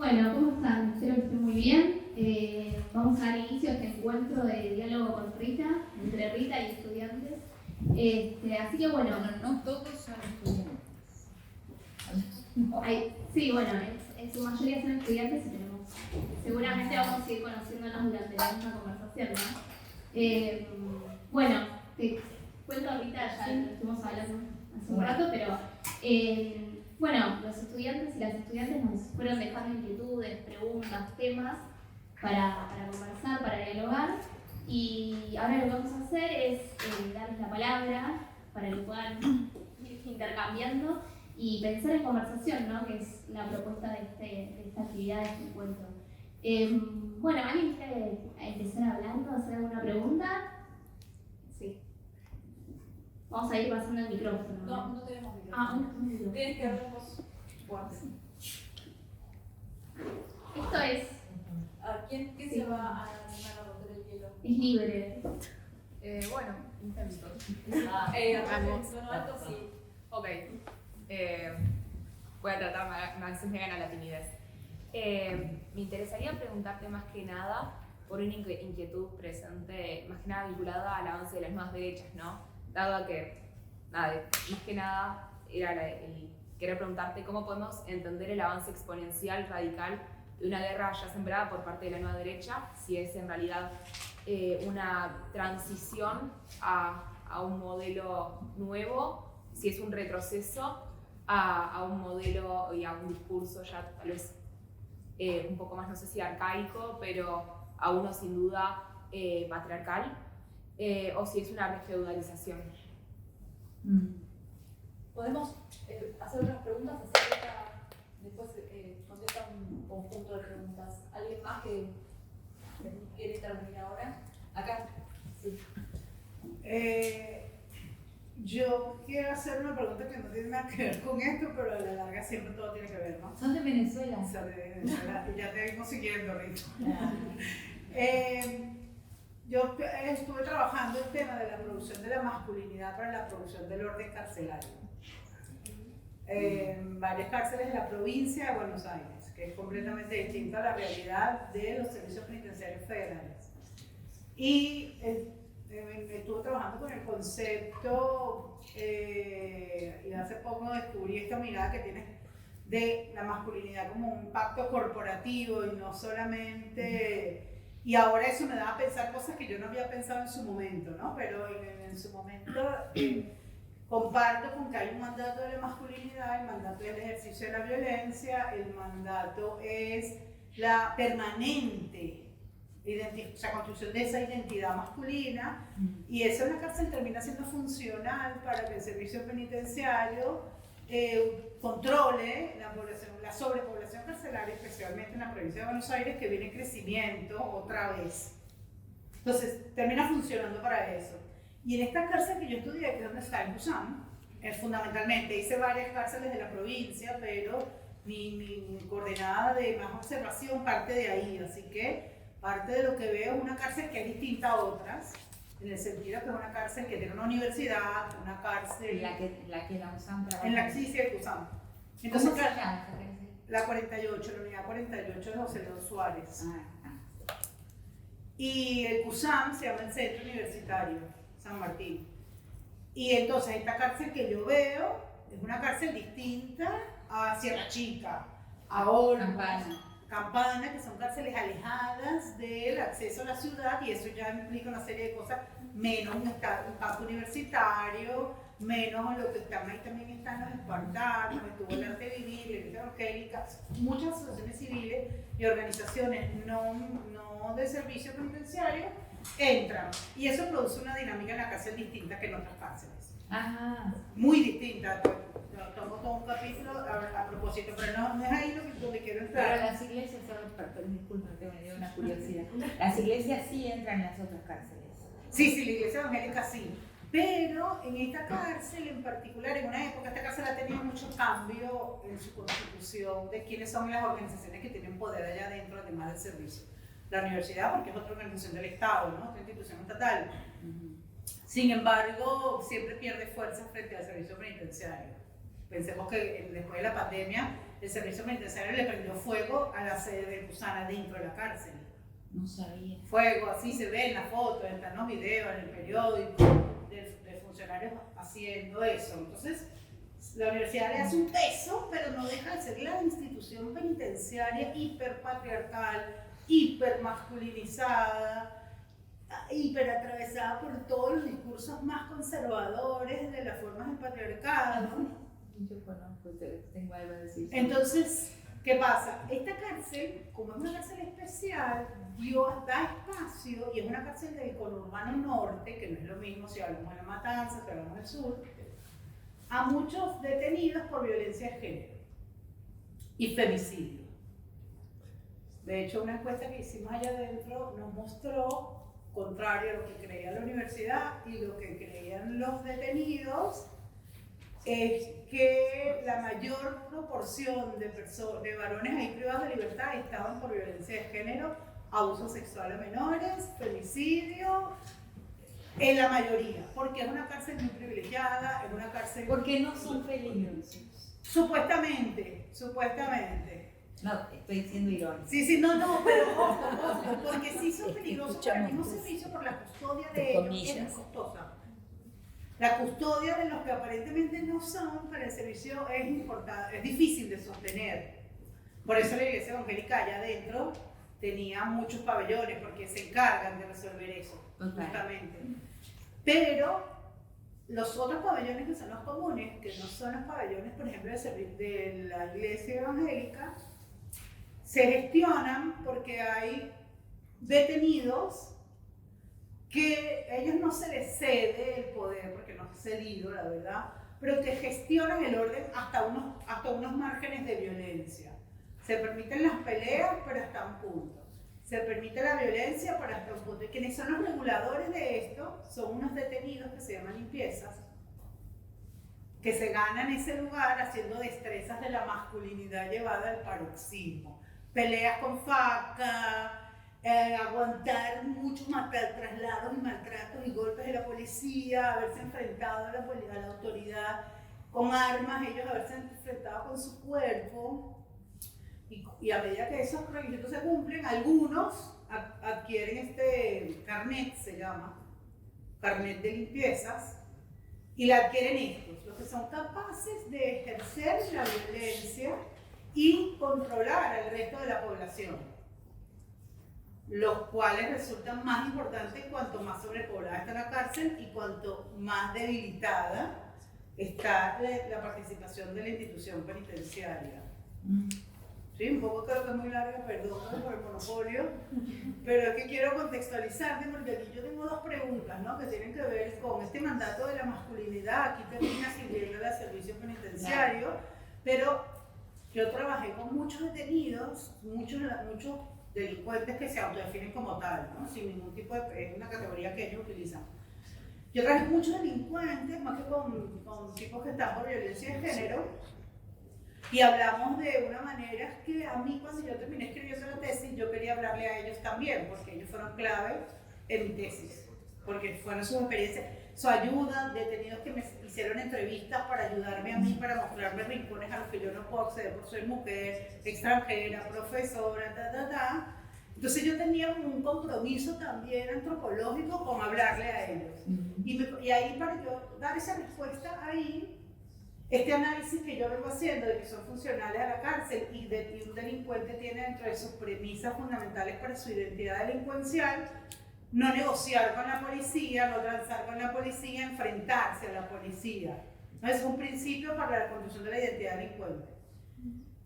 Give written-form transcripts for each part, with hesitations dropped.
Bueno, ¿cómo están? Espero que estén muy bien. Vamos a dar inicio a este encuentro de diálogo con Rita, entre Rita y estudiantes. Así que bueno, No todos son estudiantes. sí, bueno, en su mayoría son estudiantes y seguramente vamos a ir conociéndonos durante la misma conversación, ¿no? Bueno, te cuento ahorita, ya lo estuvimos hablando hace un rato, pero bueno, los estudiantes y las estudiantes nos fueron dejando inquietudes, preguntas, temas para conversar, para dialogar, y ahora lo que vamos a hacer es darles la palabra para que puedan ir intercambiando y pensar en conversación, ¿no? Que es la propuesta de esta actividad, de este encuentro. Bueno, ¿alguien quiere empezar hablando, hacer alguna pregunta? Sí. Vamos a ir pasando el micrófono. No tenemos micrófono. No tenemos micrófono. Tienes que hablar más fuerte. Esto es... ¿Quién Sí. se va a animar a romper el hielo? Es libre. Bueno, intento. Vamos. Alto, sí. Ok. Voy a tratar, a veces me gana la timidez. Me interesaría preguntarte más que nada por una inquietud presente, más que nada vinculada al avance de las nuevas derechas, ¿no? Dado a que, más que nada, era el querer preguntarte cómo podemos entender el avance exponencial, radical, de una guerra ya sembrada por parte de la nueva derecha, si es en realidad una transición a un modelo nuevo, si es un retroceso a un modelo y a un discurso ya tal vez un poco más, no sé si arcaico, pero a uno sin duda patriarcal, o si es una refeudalización. ¿Podemos hacer otras preguntas? Así después contesta un conjunto de preguntas. ¿Alguien más que quiere intervenir ahora? Acá. Sí. Yo quiero hacer una pregunta que no tiene nada que ver con esto, pero a la larga siempre todo tiene que ver, ¿no? Son de Venezuela. O sea, de Venezuela, y ya te vengo siguiendo, Rito. Yo estuve trabajando el tema de la producción de la masculinidad para la producción del orden carcelario. En varias cárceles de la provincia de Buenos Aires, que es completamente distinta a la realidad de los servicios penitenciarios federales. Y estuve trabajando con el concepto, y hace poco descubrí esta mirada que tienes de la masculinidad como un pacto corporativo y no solamente... Y ahora eso me da a pensar cosas que yo no había pensado en su momento, ¿no? Pero en su momento comparto con que hay un mandato de la masculinidad, el mandato del ejercicio de la violencia, el mandato es la permanente construcción de esa identidad masculina, y eso en la cárcel termina siendo funcional para que el servicio penitenciario controle la sobrepoblación carcelaria, especialmente en la provincia de Buenos Aires, que viene en crecimiento otra vez. Entonces, termina funcionando para eso. Y en esta cárcel que yo estudié, que es donde está en Busan, fundamentalmente hice varias cárceles de la provincia, pero mi coordenada de más observación parte de ahí, así que parte de lo que veo es una cárcel que es distinta a otras, en el sentido que es una cárcel que tiene una universidad, una cárcel... La que la usan trabaja. En la sí, el Cusam. Entonces, ¿Cómo se llama? la 48, la unidad 48 de José León Suárez. Y el CUSAM se llama el Centro Universitario San Martín. Y entonces esta cárcel que yo veo es una cárcel distinta a Sierra Chica, a Olmos, Campana, que son cárceles alejadas del acceso a la ciudad, y eso ya implica una serie de cosas, menos un campo universitario, menos lo que están ahí también están los espartanos, estuvo el arte vivir, la iglesia evangélica, muchas asociaciones civiles y organizaciones no de servicio penitenciario entran, y eso produce una dinámica en la cárcel distinta que en otras cárceles. Ajá. Muy distinta. Tomo todo un capítulo a propósito, pero no es ahí donde quiero entrar. Pero las iglesias, disculpa que me dio una curiosidad. Las iglesias sí entran en las otras cárceles. Sí, la iglesia evangélica sí. Pero en esta cárcel en particular, en una época, esta cárcel ha tenido mucho cambio en su constitución de quiénes son las organizaciones que tienen poder allá adentro, además del servicio. La universidad, porque es otra organización del Estado, ¿no? Otra institución estatal. Sin embargo, siempre pierde fuerza frente al servicio penitenciario. Pensemos que después de la pandemia el servicio penitenciario le prendió fuego a la sede de Gusana dentro de la cárcel. No sabía. Fuego, así se ve en las fotos, están los videos, en el periódico, de funcionarios haciendo eso. Entonces, la universidad le hace un peso, pero no deja de ser la institución penitenciaria hiperpatriarcal, hipermasculinizada, hiperatravesada por todos los discursos más conservadores de las formas del patriarcado. Yo conozco, tengo algo a decir. Entonces, ¿qué pasa? Esta cárcel, como es una cárcel especial, da espacio, y es una cárcel del conurbano norte, que no es lo mismo si hablamos de La Matanza, si hablamos del sur, a muchos detenidos por violencia de género y femicidio. De hecho, una encuesta que hicimos allá adentro nos mostró, contrario a lo que creía la universidad y lo que creían los detenidos, es que la mayor proporción de varones ahí privados de libertad estaban por violencia de género, abuso sexual a menores, femicidio, en la mayoría, porque es una cárcel muy privilegiada, es una cárcel... Porque no son peligrosos. Supuestamente. No, estoy siendo irónica. Sí, no, pero ojo, porque sí son peligrosos por el mismo servicio, por la custodia de ellos, es muy costosa. La custodia de los que aparentemente no son para el servicio es importante, es difícil de sostener. Por eso la iglesia evangélica allá adentro tenía muchos pabellones, porque se encargan de resolver eso, justamente. Pero los otros pabellones que son los comunes, que no son los pabellones, por ejemplo, de la iglesia evangélica, se gestionan porque hay detenidos que a ellos no se les cede el poder, porque no es cedido, la verdad, pero que gestionan el orden hasta unos márgenes de violencia. Se permiten las peleas, pero hasta un punto. Se permite la violencia, pero hasta un punto. Y quienes son los reguladores de esto son unos detenidos que se llaman limpiezas, que se ganan ese lugar haciendo destrezas de la masculinidad llevada al paroxismo. Peleas con faca, aguantar muchos traslados y maltratos y golpes de la policía, haberse enfrentado a la autoridad con armas, ellos haberse enfrentado con su cuerpo. Y a medida que esos requisitos se cumplen, algunos adquieren este carnet, se llama, carnet de limpiezas, y la adquieren estos, los que son capaces de ejercer la violencia y controlar al resto de la población, los cuales resultan más importantes cuanto más sobrepoblada está la cárcel y cuanto más debilitada está la participación de la institución penitenciaria. Sí, un poco creo que es muy larga, perdón por el monopolio, pero es que quiero contextualizarte porque aquí yo tengo dos preguntas, ¿no? Que tienen que ver con este mandato de la masculinidad. Aquí termina sirviendo al servicio penitenciario, pero yo trabajé con muchos detenidos, muchos delincuentes que se autodefinen como tal, ¿no? Sin ningún tipo de... es una categoría que ellos utilizan. Yo trabajé con muchos delincuentes, más que con tipos que están por violencia de género, y hablamos de una manera que a mí, cuando yo terminé escribiendo la tesis, yo quería hablarle a ellos también, porque ellos fueron clave en mi tesis, porque fueron sus experiencias, su ayuda, detenidos que me hicieron entrevistas para ayudarme a mí, para mostrarme rincones a los que yo no puedo acceder por ser mujer, extranjera, profesora, Entonces yo tenía un compromiso también antropológico con hablarle a ellos. Y ahí, para yo dar esa respuesta ahí, este análisis que yo vengo haciendo de que son funcionales a la cárcel y un delincuente tiene dentro de sus premisas fundamentales para su identidad delincuencial no negociar con la policía, no transar con la policía, enfrentarse a la policía. ¿No? Es un principio para la construcción de la identidad delincuente.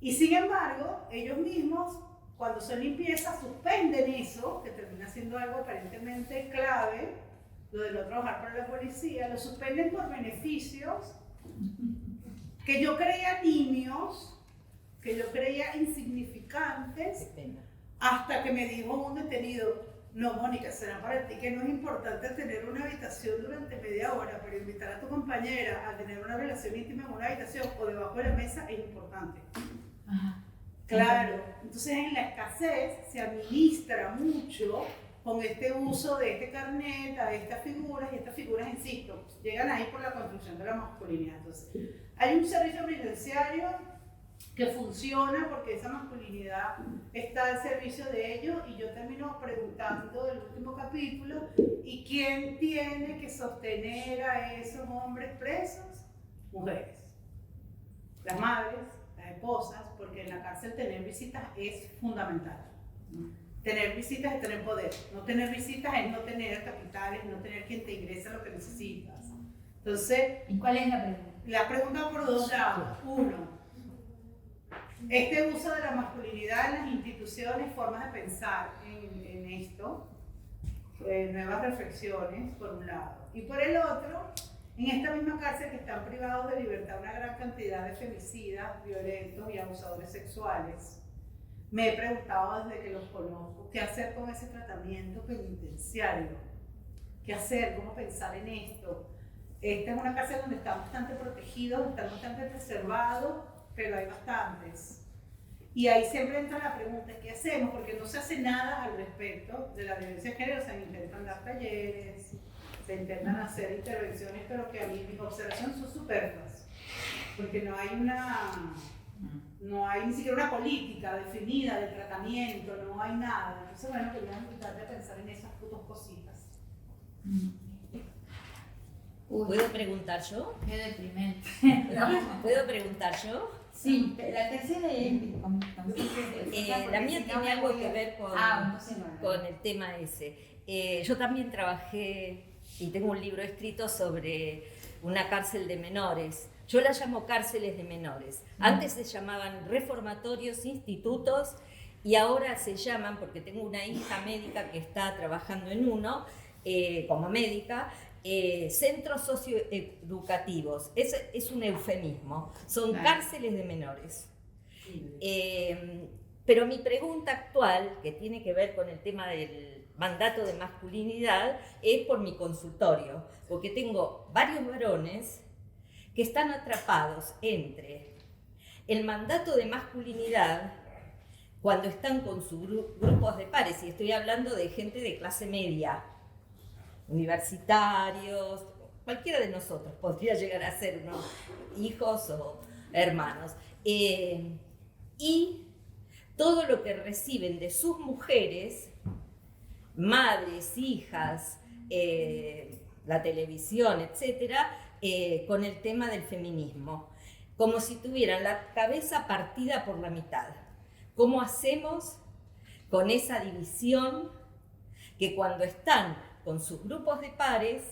Y sin embargo, ellos mismos, cuando son limpiezas, suspenden eso, que termina siendo algo aparentemente clave, lo de no trabajar para la policía, lo suspenden por beneficios que yo creía nimios, que yo creía insignificantes, hasta que me dijo un detenido: no, Mónica, será para ti que no es importante tener una habitación durante media hora, pero invitar a tu compañera a tener una relación íntima en una habitación o debajo de la mesa es importante. Ajá. Claro, entonces en la escasez se administra mucho con este uso de este carnet a estas figuras, y estas figuras, insisto, llegan ahí por la construcción de la masculinidad. Entonces, Hay un servicio penitenciario que funciona porque esa masculinidad está al servicio de ellos, y yo termino preguntando del último capítulo, ¿y quién tiene que sostener a esos hombres presos? Mujeres, las madres, las esposas, porque en la cárcel tener visitas es fundamental. Tener visitas es tener poder, no tener visitas es no tener capitales, no tener quien te ingrese lo que necesitas. Entonces, ¿Y cuál es la pregunta? la pregunta por dos lados. Uno, este uso de la masculinidad en las instituciones, formas de pensar en esto, nuevas reflexiones, por un lado. Y por el otro, en esta misma cárcel que están privados de libertad una gran cantidad de femicidas, violentos y abusadores sexuales, me he preguntado desde que los conozco, ¿qué hacer con ese tratamiento penitenciario? ¿Qué hacer? ¿Cómo pensar en esto? Esta es una cárcel donde están bastante protegidos, están bastante preservados, pero hay bastantes. Y ahí siempre entra la pregunta, ¿qué hacemos? Porque no se hace nada al respecto de la violencia de género. Se intentan dar talleres, se intentan hacer intervenciones, pero que a mí mis observaciones son superfluas, porque no hay ni siquiera una política definida de tratamiento, no hay nada. Entonces, bueno, quería invitarte a pensar en esas dos cositas. ¿Puedo preguntar yo? Qué deprimente. ¿Puedo preguntar yo? Sí, la tercera es... La mía tiene algo que ver con el tema ese. Yo también trabajé y tengo un libro escrito sobre una cárcel de menores. Yo la llamo cárceles de menores. Antes se llamaban reformatorios, institutos, y ahora se llaman, porque tengo una hija médica que está trabajando en uno, como médica, centros socioeducativos. Es un eufemismo, son cárceles de menores. Pero mi pregunta actual, que tiene que ver con el tema del mandato de masculinidad, es por mi consultorio, porque tengo varios varones que están atrapados entre el mandato de masculinidad cuando están con sus grupos de pares, y estoy hablando de gente de clase media, universitarios, cualquiera de nosotros podría llegar a ser unos hijos o hermanos, y todo lo que reciben de sus mujeres, madres, hijas, la televisión, etcétera, con el tema del feminismo, como si tuvieran la cabeza partida por la mitad. ¿Cómo hacemos con esa división que cuando están con sus grupos de pares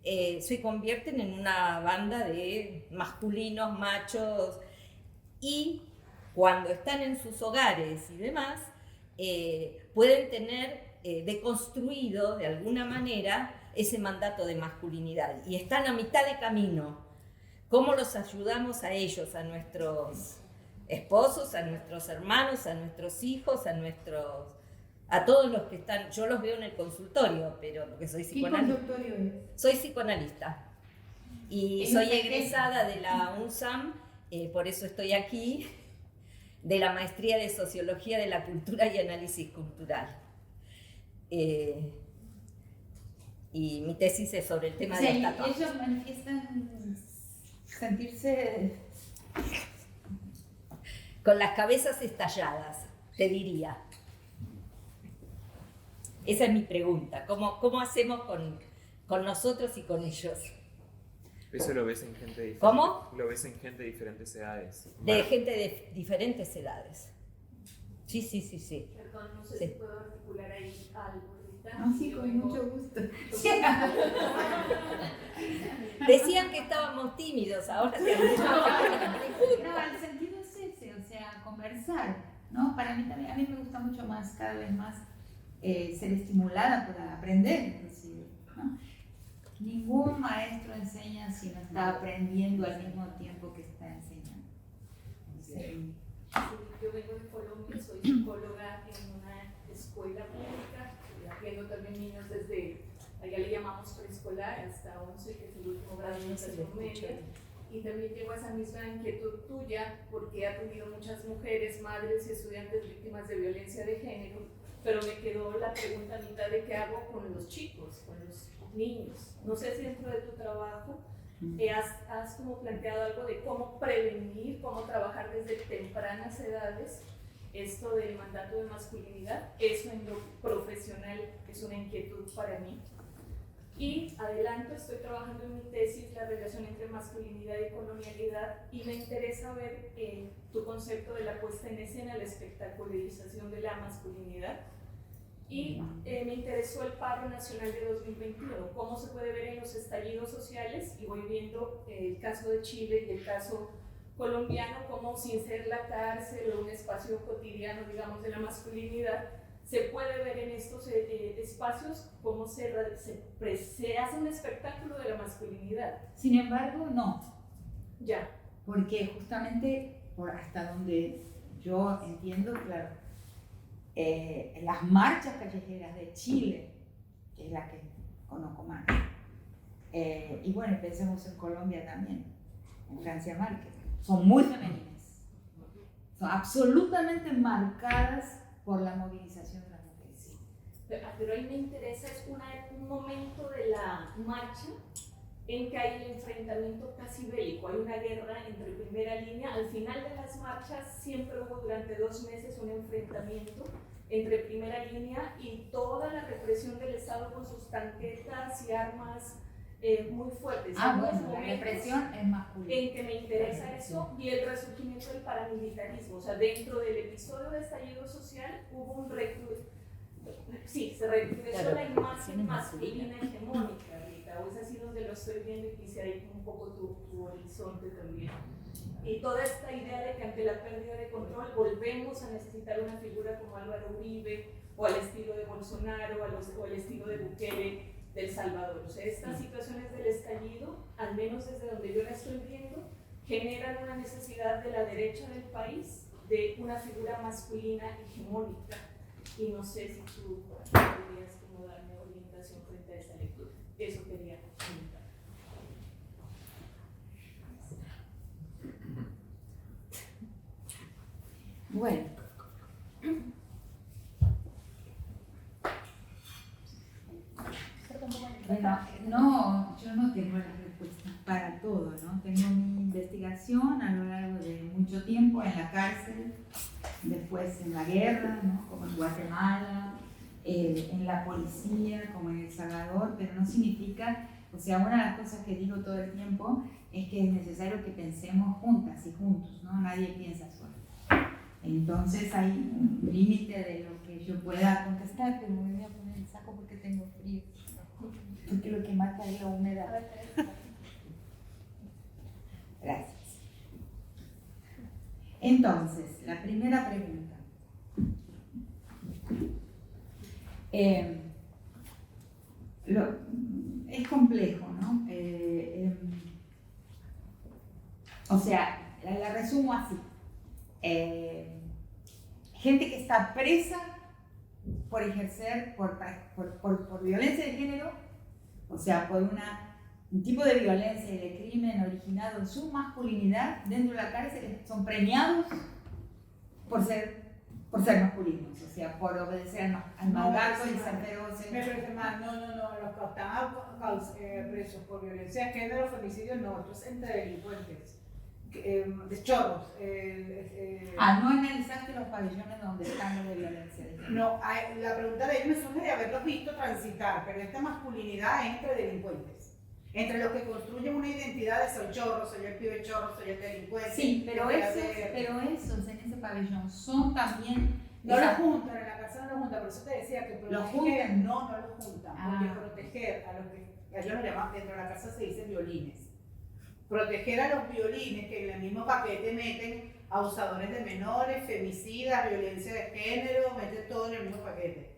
se convierten en una banda de masculinos, machos, y cuando están en sus hogares y demás, pueden tener deconstruido de alguna manera ese mandato de masculinidad y están a mitad de camino? ¿Cómo los ayudamos a ellos, a nuestros esposos, a nuestros hermanos, a nuestros hijos, a todos los que están? Yo los veo en el consultorio, pero porque soy psicoanalista. ¿Qué consultorio es? Soy psicoanalista y soy egresada de la UNSAM, por eso estoy aquí, de la maestría de Sociología de la Cultura y Análisis Cultural. Y mi tesis es sobre el tema del tatuaje. Y ellos manifiestan sentirse... Con las cabezas estalladas, te diría. Esa es mi pregunta. ¿Cómo hacemos con nosotros y con ellos? Eso lo ves en gente diferente. ¿Cómo? Lo ves en gente de diferentes edades. De gente de diferentes edades. Sí. Perdón, no sé Sí. si puedo articular ahí algo ahorita. Ah, sí, con mucho gusto. Decían que estábamos tímidos, ahora te han dicho. No, el sentido es ese, o sea, conversar, ¿no? Para mí también, a mí me gusta mucho más, cada vez más, ser estimulada para aprender, inclusive, ¿no? Ningún maestro enseña si no está aprendiendo al mismo tiempo que está enseñando. Sí. Yo vengo de Colombia, soy psicóloga en una escuela pública, atiendo también niños desde, allá le llamamos preescolar, hasta 11, que es el último grado de educación media. Y también llego a esa misma inquietud tuya, porque he atendido muchas mujeres, madres y estudiantes víctimas de violencia de género, pero me quedó la pregunta a mitad de qué hago con los chicos, con los niños. No sé si dentro de tu trabajo Has como planteado algo de cómo prevenir, cómo trabajar desde tempranas edades esto del mandato de masculinidad. Eso en lo profesional es una inquietud para mí. Y adelanto, estoy trabajando en mi tesis la relación entre masculinidad y colonialidad, y me interesa ver tu concepto de la puesta en escena, la espectacularización de la masculinidad. Y me interesó el paro nacional de 2021, cómo se puede ver en los estallidos sociales, y voy viendo el caso de Chile y el caso colombiano, cómo sin ser la cárcel o un espacio cotidiano, digamos, de la masculinidad, se puede ver en estos espacios cómo se hace un espectáculo de la masculinidad. Sin embargo, no, Ya. porque justamente por hasta donde yo entiendo, claro, las marchas callejeras de Chile, que es la que conozco más, y bueno, pensemos en Colombia también, en Francia Márquez, son muy femeninas, son absolutamente marcadas por la movilización de las mujeres. Pero ahí me interesa, es un momento de la marcha en que hay el enfrentamiento casi bélico, hay una guerra entre primera línea. Al final de las marchas siempre hubo durante 2 meses un enfrentamiento entre primera línea y toda la represión del Estado con sus tanquetas y armas muy fuertes. Bueno, la represión es masculina. En que me interesa eso, y el resurgimiento del paramilitarismo. O sea, dentro del episodio de estallido social hubo un se recrudeció la imagen masculina hegemónica, Rita, o es así donde lo estoy viendo, y quisiera ir un poco tu horizonte también. Y toda esta idea de que ante la pérdida de control volvemos a necesitar una figura como Álvaro Uribe, o al estilo de Bolsonaro, o al estilo de Bukele del Salvador. O sea, estas situaciones del estallido, al menos desde donde yo la estoy viendo, generan una necesidad de la derecha del país de una figura masculina hegemónica. Y no sé si tú podrías como darme orientación frente a esa lectura. Eso quería comentar. Bueno, no, yo no tengo las respuestas para todo, ¿no? Tengo mi investigación a lo largo de mucho tiempo en la cárcel, después en la guerra, ¿no? Como en Guatemala, en la policía, como en El Salvador, pero no significa, o sea, una de las cosas que digo todo el tiempo es que es necesario que pensemos juntas y juntos, ¿no? Nadie piensa solo. Entonces hay un límite de lo que yo pueda contestar, pero me voy a poner el saco porque tengo frío, porque lo que mata es la humedad. Gracias. Entonces, la primera pregunta. Es complejo, ¿no? O sea, la resumo así. Gente que está presa por ejercer, por violencia de género, o sea, por un tipo de violencia y de crimen originado en su masculinidad, dentro de la cárcel son premiados por ser masculinos, o sea, por obedecer al mandato y ser feroces. Me parece más, no, los que están presos por violencia de género, femicidio, no, esto es entre delincuentes. De chorros. No analizaste los pabellones donde están los de violencia de género. No, la pregunta de ellos me surge de haberlos visto transitar, pero esta masculinidad es entre delincuentes. Entre los que construyen una identidad de soy chorro, soy el pibe chorro, soy el delincuente. Sí, pero esos en ese pabellón son también... No los juntan, en la cárcel no los juntan, por eso te decía que proteger, juntan. no los juntan, porque proteger a los que ellos lo llaman, dentro de la cárcel se dice violines. Proteger a los violines que en el mismo paquete meten abusadores de menores, femicidas, violencia de género, meten todo en el mismo paquete.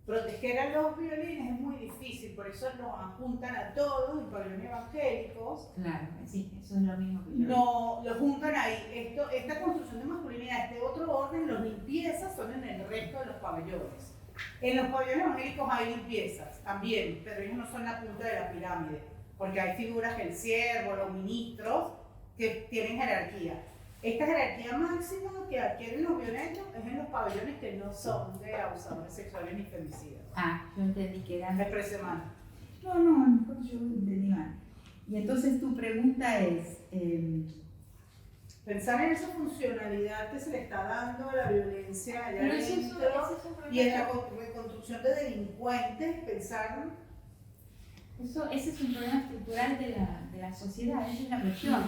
Proteger a los violines es muy difícil, por eso los juntan a todos, y pabellones evangélicos. Claro, sí, eso es lo mismo que yo. No, los juntan ahí. Esta construcción de masculinidad, este otro orden, las limpiezas son en el resto de los pabellones. En los pabellones evangélicos hay limpiezas también, pero ellos no son la punta de la pirámide, porque hay figuras, el siervo, los ministros, que tienen jerarquía. Esta jerarquía máxima que adquieren los violentos es en los pabellones que no son de abusadores sexuales ni femicidas. Yo entendí que eran... Me parece mal. No, a lo mejor yo entendí mal. Y entonces tu pregunta es, Pensar en esa funcionalidad que se le está dando a la violencia allá pero ese es adentro un problema. y en la reconstrucción de delincuentes, pensar. Ese es un problema estructural de la sociedad, esa es la cuestión.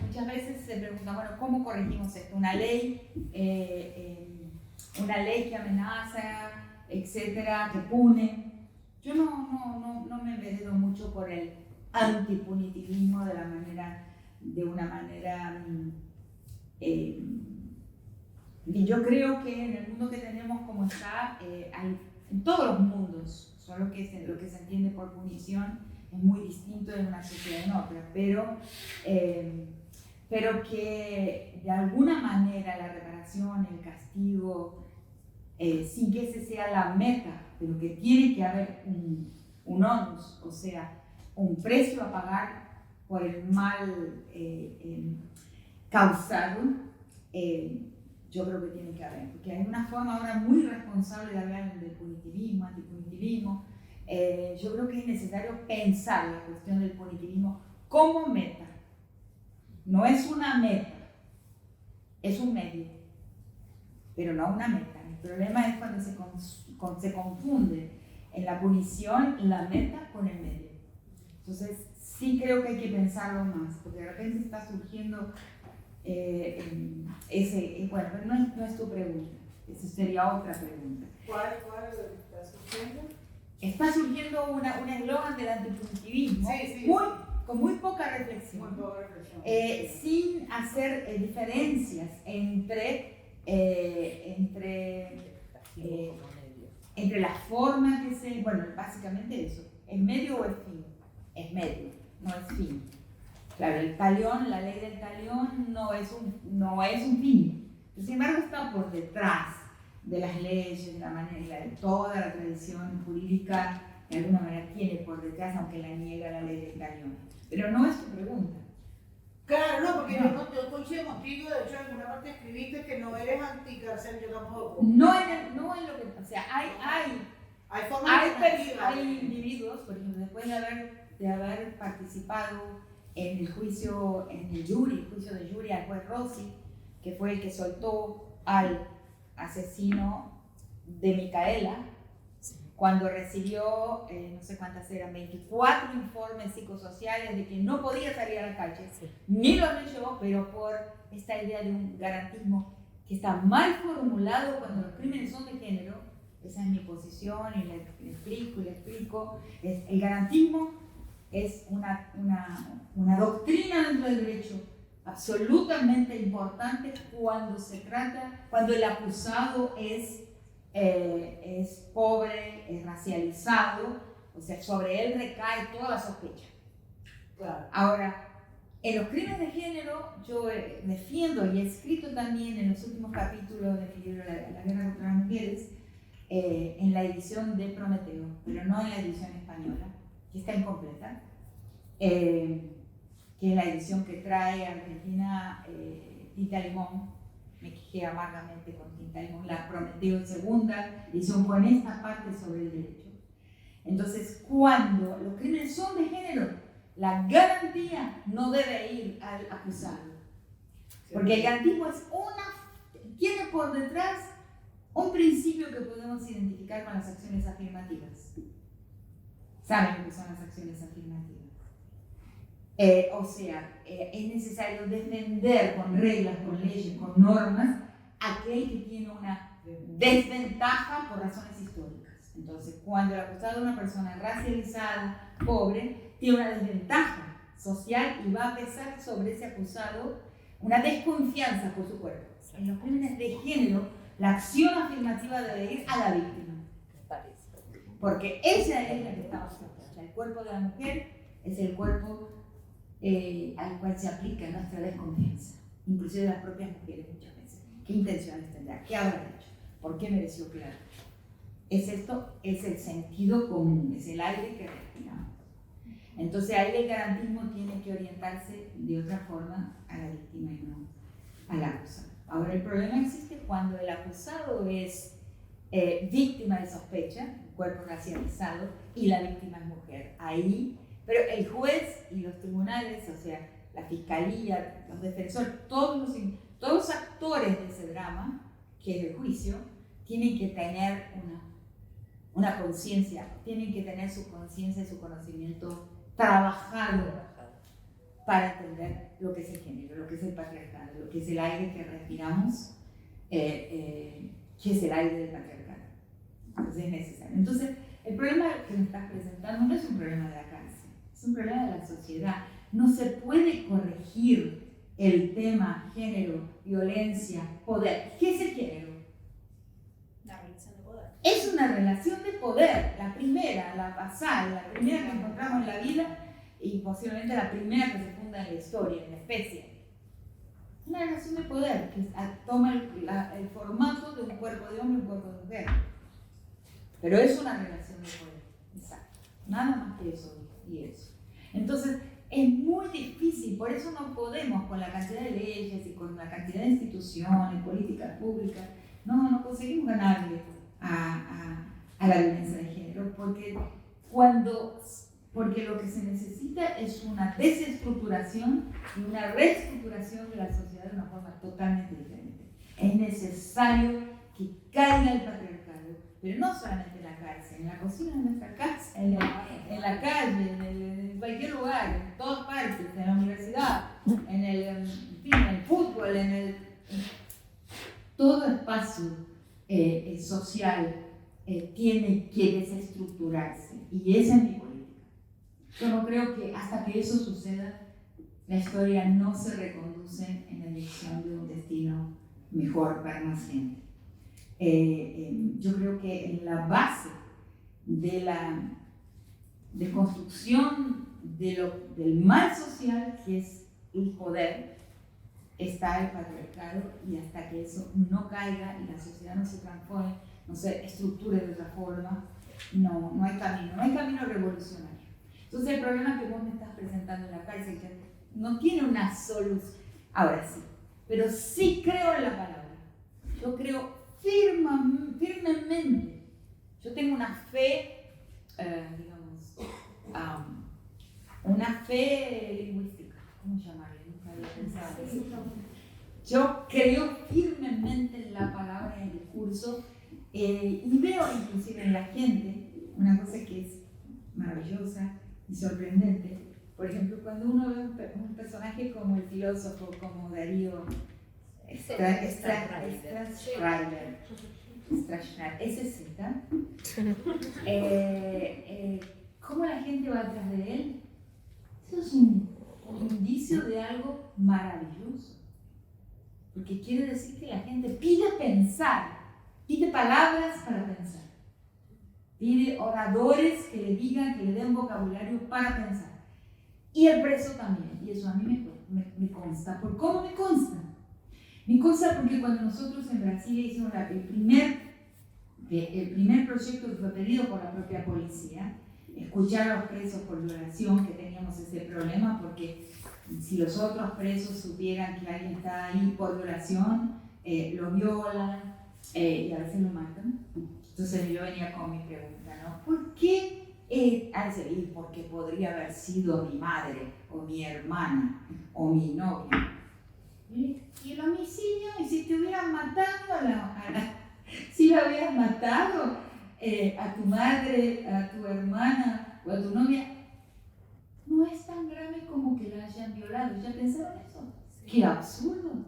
Muchas veces se pregunta, bueno, ¿cómo corregimos esto? Una ley que amenaza, etcétera, que pune. Yo no me enveredo mucho por el antipunitivismo de una manera. Yo creo que en el mundo que tenemos como está, hay, en todos los mundos, solo que lo que se entiende por punición es muy distinto en una sociedad en otra, pero que de alguna manera la reparación, el castigo, sin que ese sea la meta, pero que tiene que haber un onus, o sea, un precio a pagar por el mal causado, yo creo que tiene que haber, porque hay una forma ahora muy responsable de hablar del punitivismo, antipunitivismo. Yo creo que es necesario pensar la cuestión del punitivismo como meta. No es una meta, es un medio, pero no una meta. El problema es cuando se confunde en la punición la meta con el medio. Entonces, sí creo que hay que pensarlo más, porque de repente está surgiendo bueno, pero no es tu pregunta, esa sería otra pregunta. ¿Cuál está surgiendo? Está surgiendo un eslogan del antipunitivismo con muy poca reflexión, sin hacer diferencias entre la forma que se, bueno, básicamente eso, ¿es medio o es fin? Es medio, no es fin. Claro, el talión, la ley del talión no es un fin, sin embargo está por detrás de las leyes, de la manera, de toda la tradición jurídica, de alguna manera tiene por detrás, aunque la niega la ley del talión. Pero no es tu pregunta. Claro, no, porque yo coincido contigo, de hecho en alguna parte escribiste que no eres anticárcel, yo tampoco. No en lo que, o sea, hay individuos, por ejemplo, después de haber participado en el juicio, juicio de jury al juez Rossi, que fue el que soltó al asesino de Micaela, cuando recibió, no sé cuántas eran, 24 informes psicosociales de que no podía salir a la calle, ni los leyó, pero por esta idea de un garantismo que está mal formulado cuando los crímenes son de género. Esa es mi posición y le explico. El garantismo es una doctrina dentro del derecho absolutamente importante cuando el acusado es pobre, es racializado, o sea, sobre él recae toda la sospecha. Claro. Ahora, en los crímenes de género, yo defiendo y he escrito también en los últimos capítulos de mi libro La guerra contra las mujeres, en la edición de Prometeo, pero no en la edición española, que está incompleta, que es la edición que trae a Argentina Tinta Limón. Me quejé amargamente con Tinta Limón, la Prometeo segunda edición con esta parte sobre el derecho. Entonces, cuando los crímenes son de género, la garantía no debe ir al acusado, porque el garantismo tiene por detrás un principio que podemos identificar con las acciones afirmativas. ¿Saben lo que son las acciones afirmativas? O sea, es necesario defender con reglas, con leyes, con normas, aquel que tiene una desventaja por razones históricas. Entonces, cuando el acusado es una persona racializada, pobre, tiene una desventaja social y va a pesar sobre ese acusado una desconfianza por su cuerpo. En los crímenes de género, la acción afirmativa debe ir a la víctima, porque ella es la que está bajo sospecha. El cuerpo de la mujer es el cuerpo al cual se aplica nuestra desconfianza, inclusive de las propias mujeres muchas veces. ¿Qué intenciones tendrá? ¿Qué habrá hecho? ¿Por qué mereció que la haga? Es el sentido común, es el aire que respiramos. Entonces ahí el garantismo tiene que orientarse de otra forma a la víctima y no al acusado. Ahora, el problema existe cuando el acusado es víctima de sospecha, cuerpo racializado, y la víctima es mujer. Ahí, pero el juez y los tribunales, o sea, la fiscalía, los defensores, todos los actores de ese drama, que es el juicio, tienen que tener una conciencia, tienen que tener su conciencia y su conocimiento trabajado para entender lo que es el género, lo que es el patriarcado, lo que es el aire que respiramos, que es el aire del patriarcado. Entonces es necesario. Entonces, el problema que me estás presentando no es un problema de la cárcel, es un problema de la sociedad. No se puede corregir el tema género, violencia, poder. ¿Qué es el género? La relación de poder. Es una relación de poder, la primera, la basal, la primera que encontramos en la vida y posiblemente la primera que se funda en la historia, en la especie. Una relación de poder que toma el formato de un cuerpo de hombre y un cuerpo de mujer. Pero es una relación de poder, exacto. Nada más que eso y eso. Entonces, es muy difícil, por eso no podemos, con la cantidad de leyes y con la cantidad de instituciones, políticas públicas, no conseguimos ganarle a la violencia de género, porque lo que se necesita es una desestructuración y una reestructuración de la sociedad de una forma totalmente diferente. Es necesario que caiga el patriarcado, pero no solamente en la cárcel, en la cocina de nuestra casa, en la calle, en cualquier lugar, en todas partes, en la universidad, en el fútbol, todo espacio social tiene que desestructurarse, y esa es mi política. Yo no creo que hasta que eso suceda, la historia no se reconduce en la elección de un destino mejor para más gente. Yo creo que en la base de construcción del mal social, que es el poder, está el patriarcado, y hasta que eso no caiga y la sociedad no se transforme, no se estructure de otra forma, no hay camino revolucionario. Entonces el problema que vos me estás presentando en la cárcel, que no tiene una solución, ahora sí, pero sí creo en la palabra. Yo creo firmemente, yo tengo una fe, una fe lingüística, ¿cómo llamarle? Nunca había pensado en eso. Yo creo firmemente en la palabra, en el discurso, y veo inclusive en la gente una cosa que es maravillosa y sorprendente. Por ejemplo, cuando uno ve un personaje como el filósofo, como Darío Strasser, ¿cómo la gente va atrás de él? Eso es un indicio de algo maravilloso, porque quiere decir que la gente pide pensar, pide palabras para pensar, pide oradores que le digan, que le den vocabulario para pensar, y el preso también, y eso a mí me consta. ¿Por cómo me consta? Me consta porque cuando nosotros en Brasil hicimos el primer proyecto que fue pedido por la propia policía, escuchar a los presos por violación, que teníamos ese problema, porque si los otros presos supieran que alguien está ahí por violación, lo violan y a veces lo matan. Entonces yo venía con mi pregunta, ¿no? ¿Por qué? Porque podría haber sido mi madre, o mi hermana, o mi novia. Y el homicidio, y si te hubieran matado si la hubieras matado a tu madre, a tu hermana o a tu novia, no es tan grave como que la hayan violado. ¿Ya pensaron eso? Sí. ¡Qué absurdo!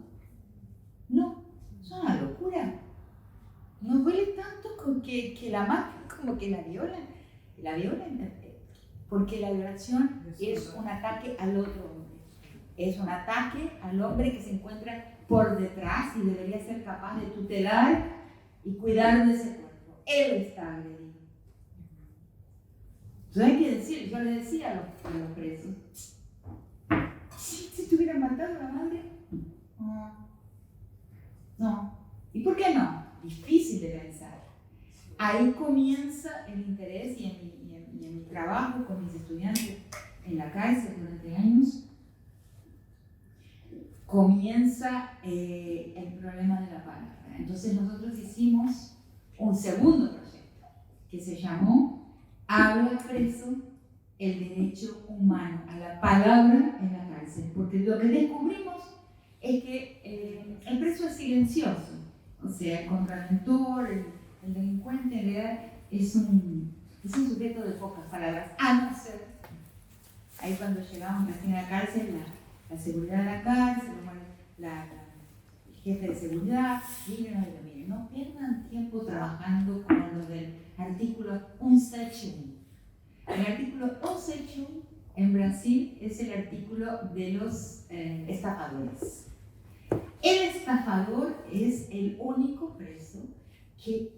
No, es una locura. No duele tanto con que la matan como que la violan. La violan porque la violación es un ataque al otro hombre. Es un ataque al hombre que se encuentra por detrás y debería ser capaz de tutelar y cuidar de ese cuerpo. Él está agredido. Entonces hay que decir, yo le decía a los presos, si te hubieran matado a la madre, no. ¿Y por qué no? Difícil de pensar. Ahí comienza el interés y en mi trabajo con mis estudiantes en la cárcel durante años, comienza el problema de la palabra. Entonces nosotros hicimos un segundo proyecto que se llamó Habla Preso, el derecho humano a la palabra en la cárcel, porque lo que descubrimos es que el preso es silencioso, o sea, el contraventor, el delincuente en realidad es un sujeto de pocas palabras, a no ser, ahí cuando llegamos recién a la cárcel, la seguridad de la cárcel, el jefe de seguridad, miren, no pierdan tiempo trabajando con lo del artículo 171. El artículo 171 en Brasil es el artículo de los estafadores. El estafador es el único preso que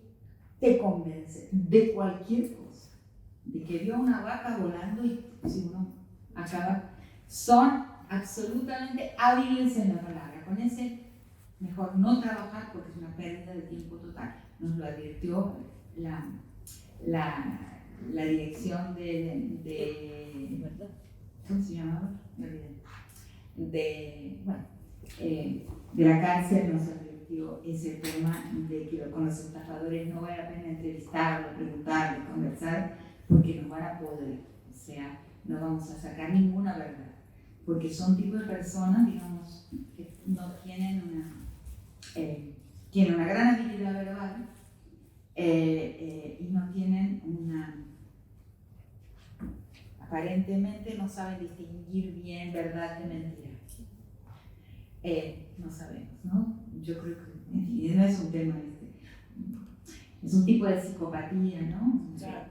te convence de cualquier cosa, de que vio una vaca volando y si uno acaba, son absolutamente hábiles en la palabra. Con ese mejor no trabajar porque es una pérdida de tiempo total. Nos lo advirtió la dirección de ¿cómo se llamaba? Me olvidé. De la cárcel nos advirtió ese tema de que con los estafadores no vale la pena entrevistarlos, preguntarles, conversar, porque nos van a poder, o sea, no vamos a sacar ninguna verdad, porque son tipos de personas, digamos, que no tienen tienen una gran habilidad verbal y no tienen aparentemente no saben distinguir bien verdad de mentira. No sabemos, ¿no? Yo creo que, en fin, no es un tema, es un tipo de psicopatía, ¿no? Claro.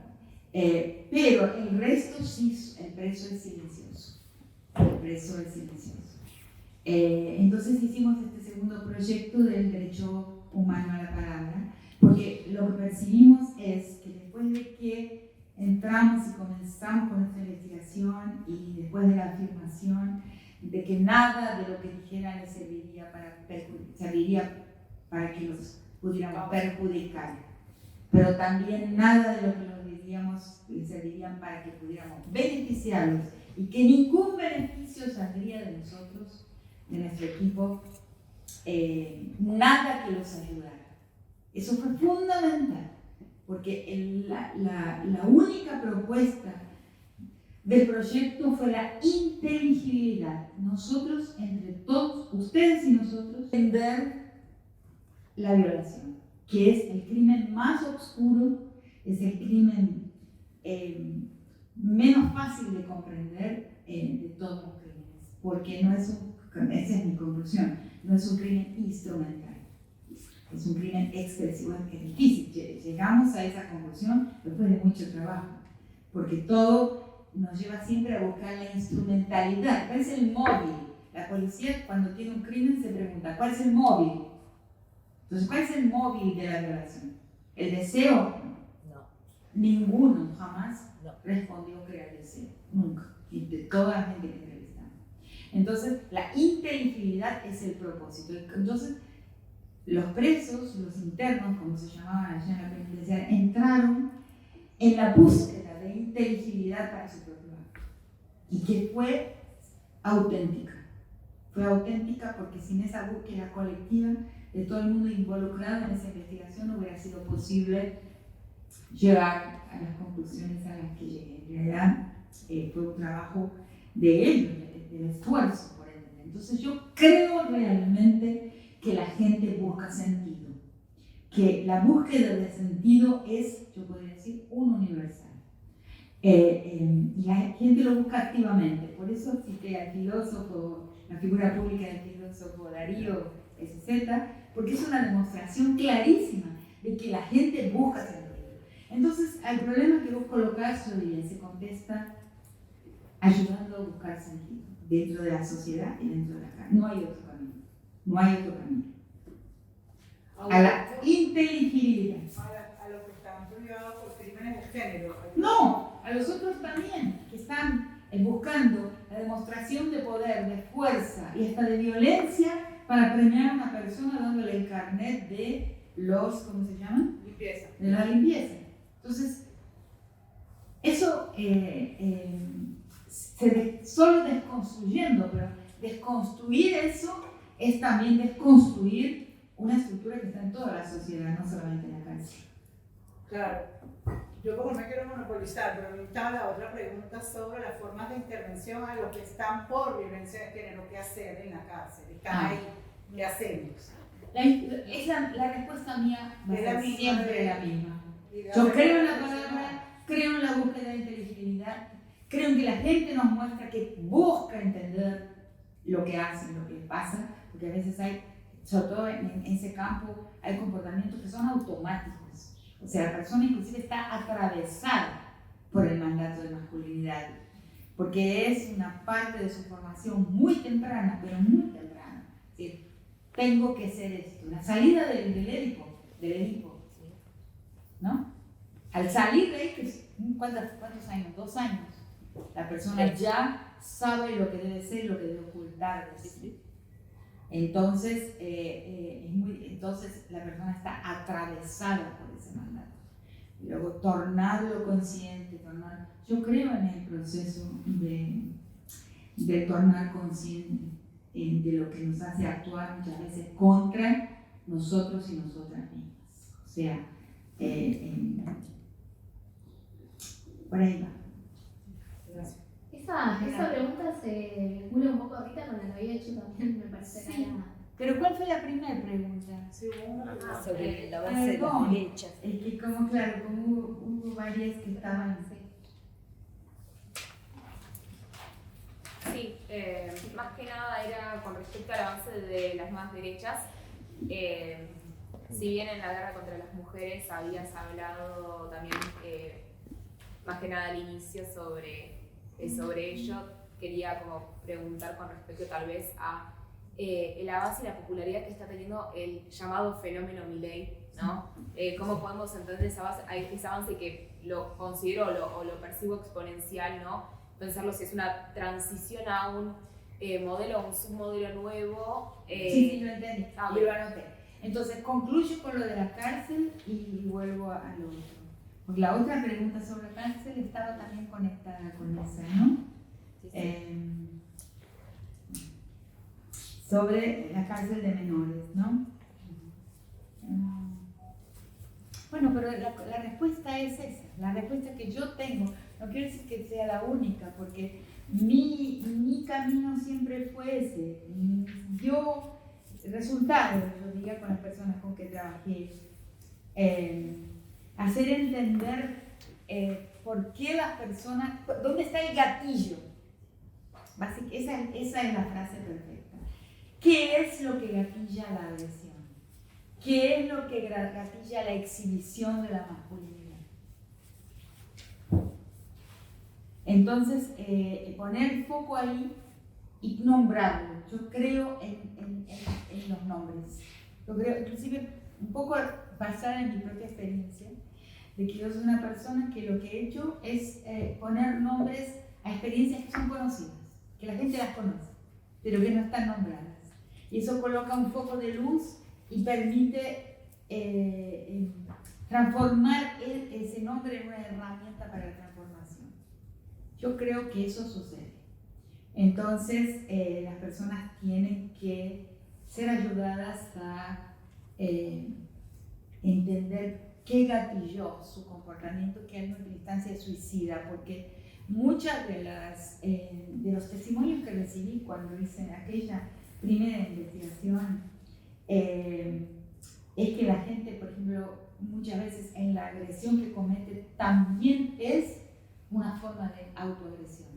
Pero el resto sí, el preso es silencioso. El preso es silencioso. Entonces hicimos este segundo proyecto del derecho humano a la palabra, porque lo que percibimos es que después de que entramos y comenzamos con esta investigación y después de la afirmación de que nada de lo que dijera les serviría para que los pudiéramos perjudicar, pero también nada de lo que los diríamos les serviría para que pudiéramos beneficiarlos y que ningún beneficio saldría de nosotros, de nuestro equipo, nada que los ayudara. Eso fue fundamental, porque la única propuesta del proyecto fue la inteligibilidad. Nosotros, entre todos, ustedes y nosotros, entender la violación, que es el crimen más oscuro, es el crimen menos fácil de comprender de todos los crímenes, porque no es esa es mi conclusión, no es un crimen instrumental, es un crimen expresivo, es difícil. Llegamos a esa conclusión después de mucho trabajo, porque todo nos lleva siempre a buscar la instrumentalidad. ¿Cuál es el móvil? La policía cuando tiene un crimen se pregunta, ¿cuál es el móvil? Entonces, ¿cuál es el móvil de la violación? ¿El deseo? No. Ninguno jamás No. respondió que era el deseo, nunca, y de toda la gente que entrevistamos. Entonces, la inteligibilidad es el propósito. Entonces, los presos, los internos, como se llamaban allá en la penitenciaria, entraron en la búsqueda de inteligibilidad para su propio acto, y que fue auténtica. Fue auténtica porque sin esa búsqueda colectiva de todo el mundo involucrado en esa investigación no hubiera sido posible llegar a las conclusiones a las que llegué. En realidad fue un trabajo de ellos, del esfuerzo por entender. Entonces yo creo realmente que la gente busca sentido, que la búsqueda de sentido es, yo podría decir, un universal. Y la gente lo busca activamente, por eso cité al filósofo, la figura pública del filósofo Darío SZ, porque es una demostración clarísima de que la gente busca sentido. Entonces, al problema que vos colocás, Rodríguez, se contesta ayudando a buscar sentido dentro de la sociedad y dentro de la casa. No hay otro camino. No hay otro camino. A la inteligibilidad. A los que están privados por crímenes de género. No, a los otros también, que están buscando la demostración de poder, de fuerza y hasta de violencia para premiar a una persona dándole el carnet de los, ¿cómo se llaman? Limpieza. De la limpieza. Entonces, eso solo desconstruyendo, pero desconstruir eso es también desconstruir una estructura que está en toda la sociedad, no solamente en la cárcel. Claro. yo como no quiero monopolizar, pero me estaba la otra pregunta sobre las formas de intervención a los que están por violencia de género, qué hacer en la cárcel, están ahí, ¿qué hacemos? La respuesta mía va a Es la ser misma siempre de- la misma. Y de Yo creo en la hacer- palabra, creo en la búsqueda de inteligibilidad, creo en que la gente nos muestra que busca entender lo que hacen, lo que les pasa, porque a veces hay, sobre todo en ese campo, hay comportamientos que son automáticos. O sea, la persona inclusive está atravesada por el mandato de masculinidad, porque es una parte de su formación muy temprana, pero muy temprana. Es decir, tengo que ser esto. La salida del Edipo, ¿no? Al salir de ahí, que es, ¿cuántos años? 2 años. La persona ya sabe lo que debe ser y lo que debe ocultar de sí. Entonces, entonces la persona está atravesada por ese mandato. Y luego tornarlo consciente, yo creo en el proceso de tornar consciente de lo que nos hace actuar muchas veces contra nosotros y nosotras mismas. O sea, por ahí va. Gracias. Esa pregunta se vincula un poco ahorita con la que había hecho también, me parece. Sí. Pero ¿cuál fue la primera pregunta? Sí, una Sobre el avance de las derechas. Es que como hubo varias que estaban... Sí, más que nada era con respecto al avance de las más derechas. Si bien en la guerra contra las mujeres habías hablado también, más que nada al inicio sobre ello, quería como preguntar con respecto tal vez a el avance y la popularidad que está teniendo el llamado fenómeno Milei, ¿no? ¿Cómo podemos entender ese avance que lo considero o lo percibo exponencial, ¿no? Pensarlo si es una transición a un modelo, a un submodelo nuevo. Sí, lo entendí, Ah, y lo anoté. Entonces concluyo con lo de la cárcel y vuelvo a lo otro. Porque la otra pregunta sobre la cárcel estaba también conectada con esa, ¿no? Sobre la cárcel de menores, ¿no? Bueno, pero la respuesta es esa, la respuesta que yo tengo. No quiero decir que sea la única, porque mi camino siempre fue ese. Yo, resultado, yo diría con las personas con que trabajé, hacer entender por qué las personas, dónde está el gatillo. Esa es la frase perfecta. ¿Qué es lo que gatilla la agresión? ¿Qué es lo que gatilla la exhibición de la masculinidad? Entonces, poner el foco ahí y nombrarlo. Yo creo en los nombres. Yo creo, inclusive, un poco basada en mi propia experiencia, de que yo soy una persona que lo que he hecho es poner nombres a experiencias que son conocidas, que la gente las conoce, pero que no están nombradas. Y eso coloca un foco de luz y permite transformar ese nombre en una herramienta para la transformación. Yo creo que eso sucede. Entonces, las personas tienen que ser ayudadas a entender qué gatilló su comportamiento, que en última instancia es suicida, porque muchas de los testimonios que recibí cuando hice aquella primera investigación es que la gente, por ejemplo, muchas veces en la agresión que comete también es una forma de autoagresión.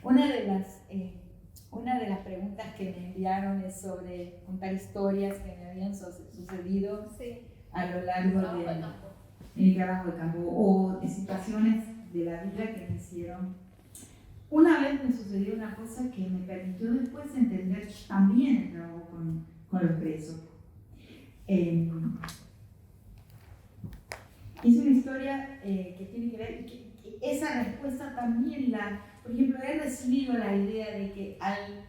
Una de las preguntas que me enviaron es sobre contar historias que me habían sucedido a lo largo de mi trabajo de campo o de situaciones de la vida que me hicieron. Una vez me sucedió una cosa que me permitió después entender también el trabajo con los presos. Es una historia que tiene que ver, que esa respuesta también por ejemplo, he recibido la idea de que al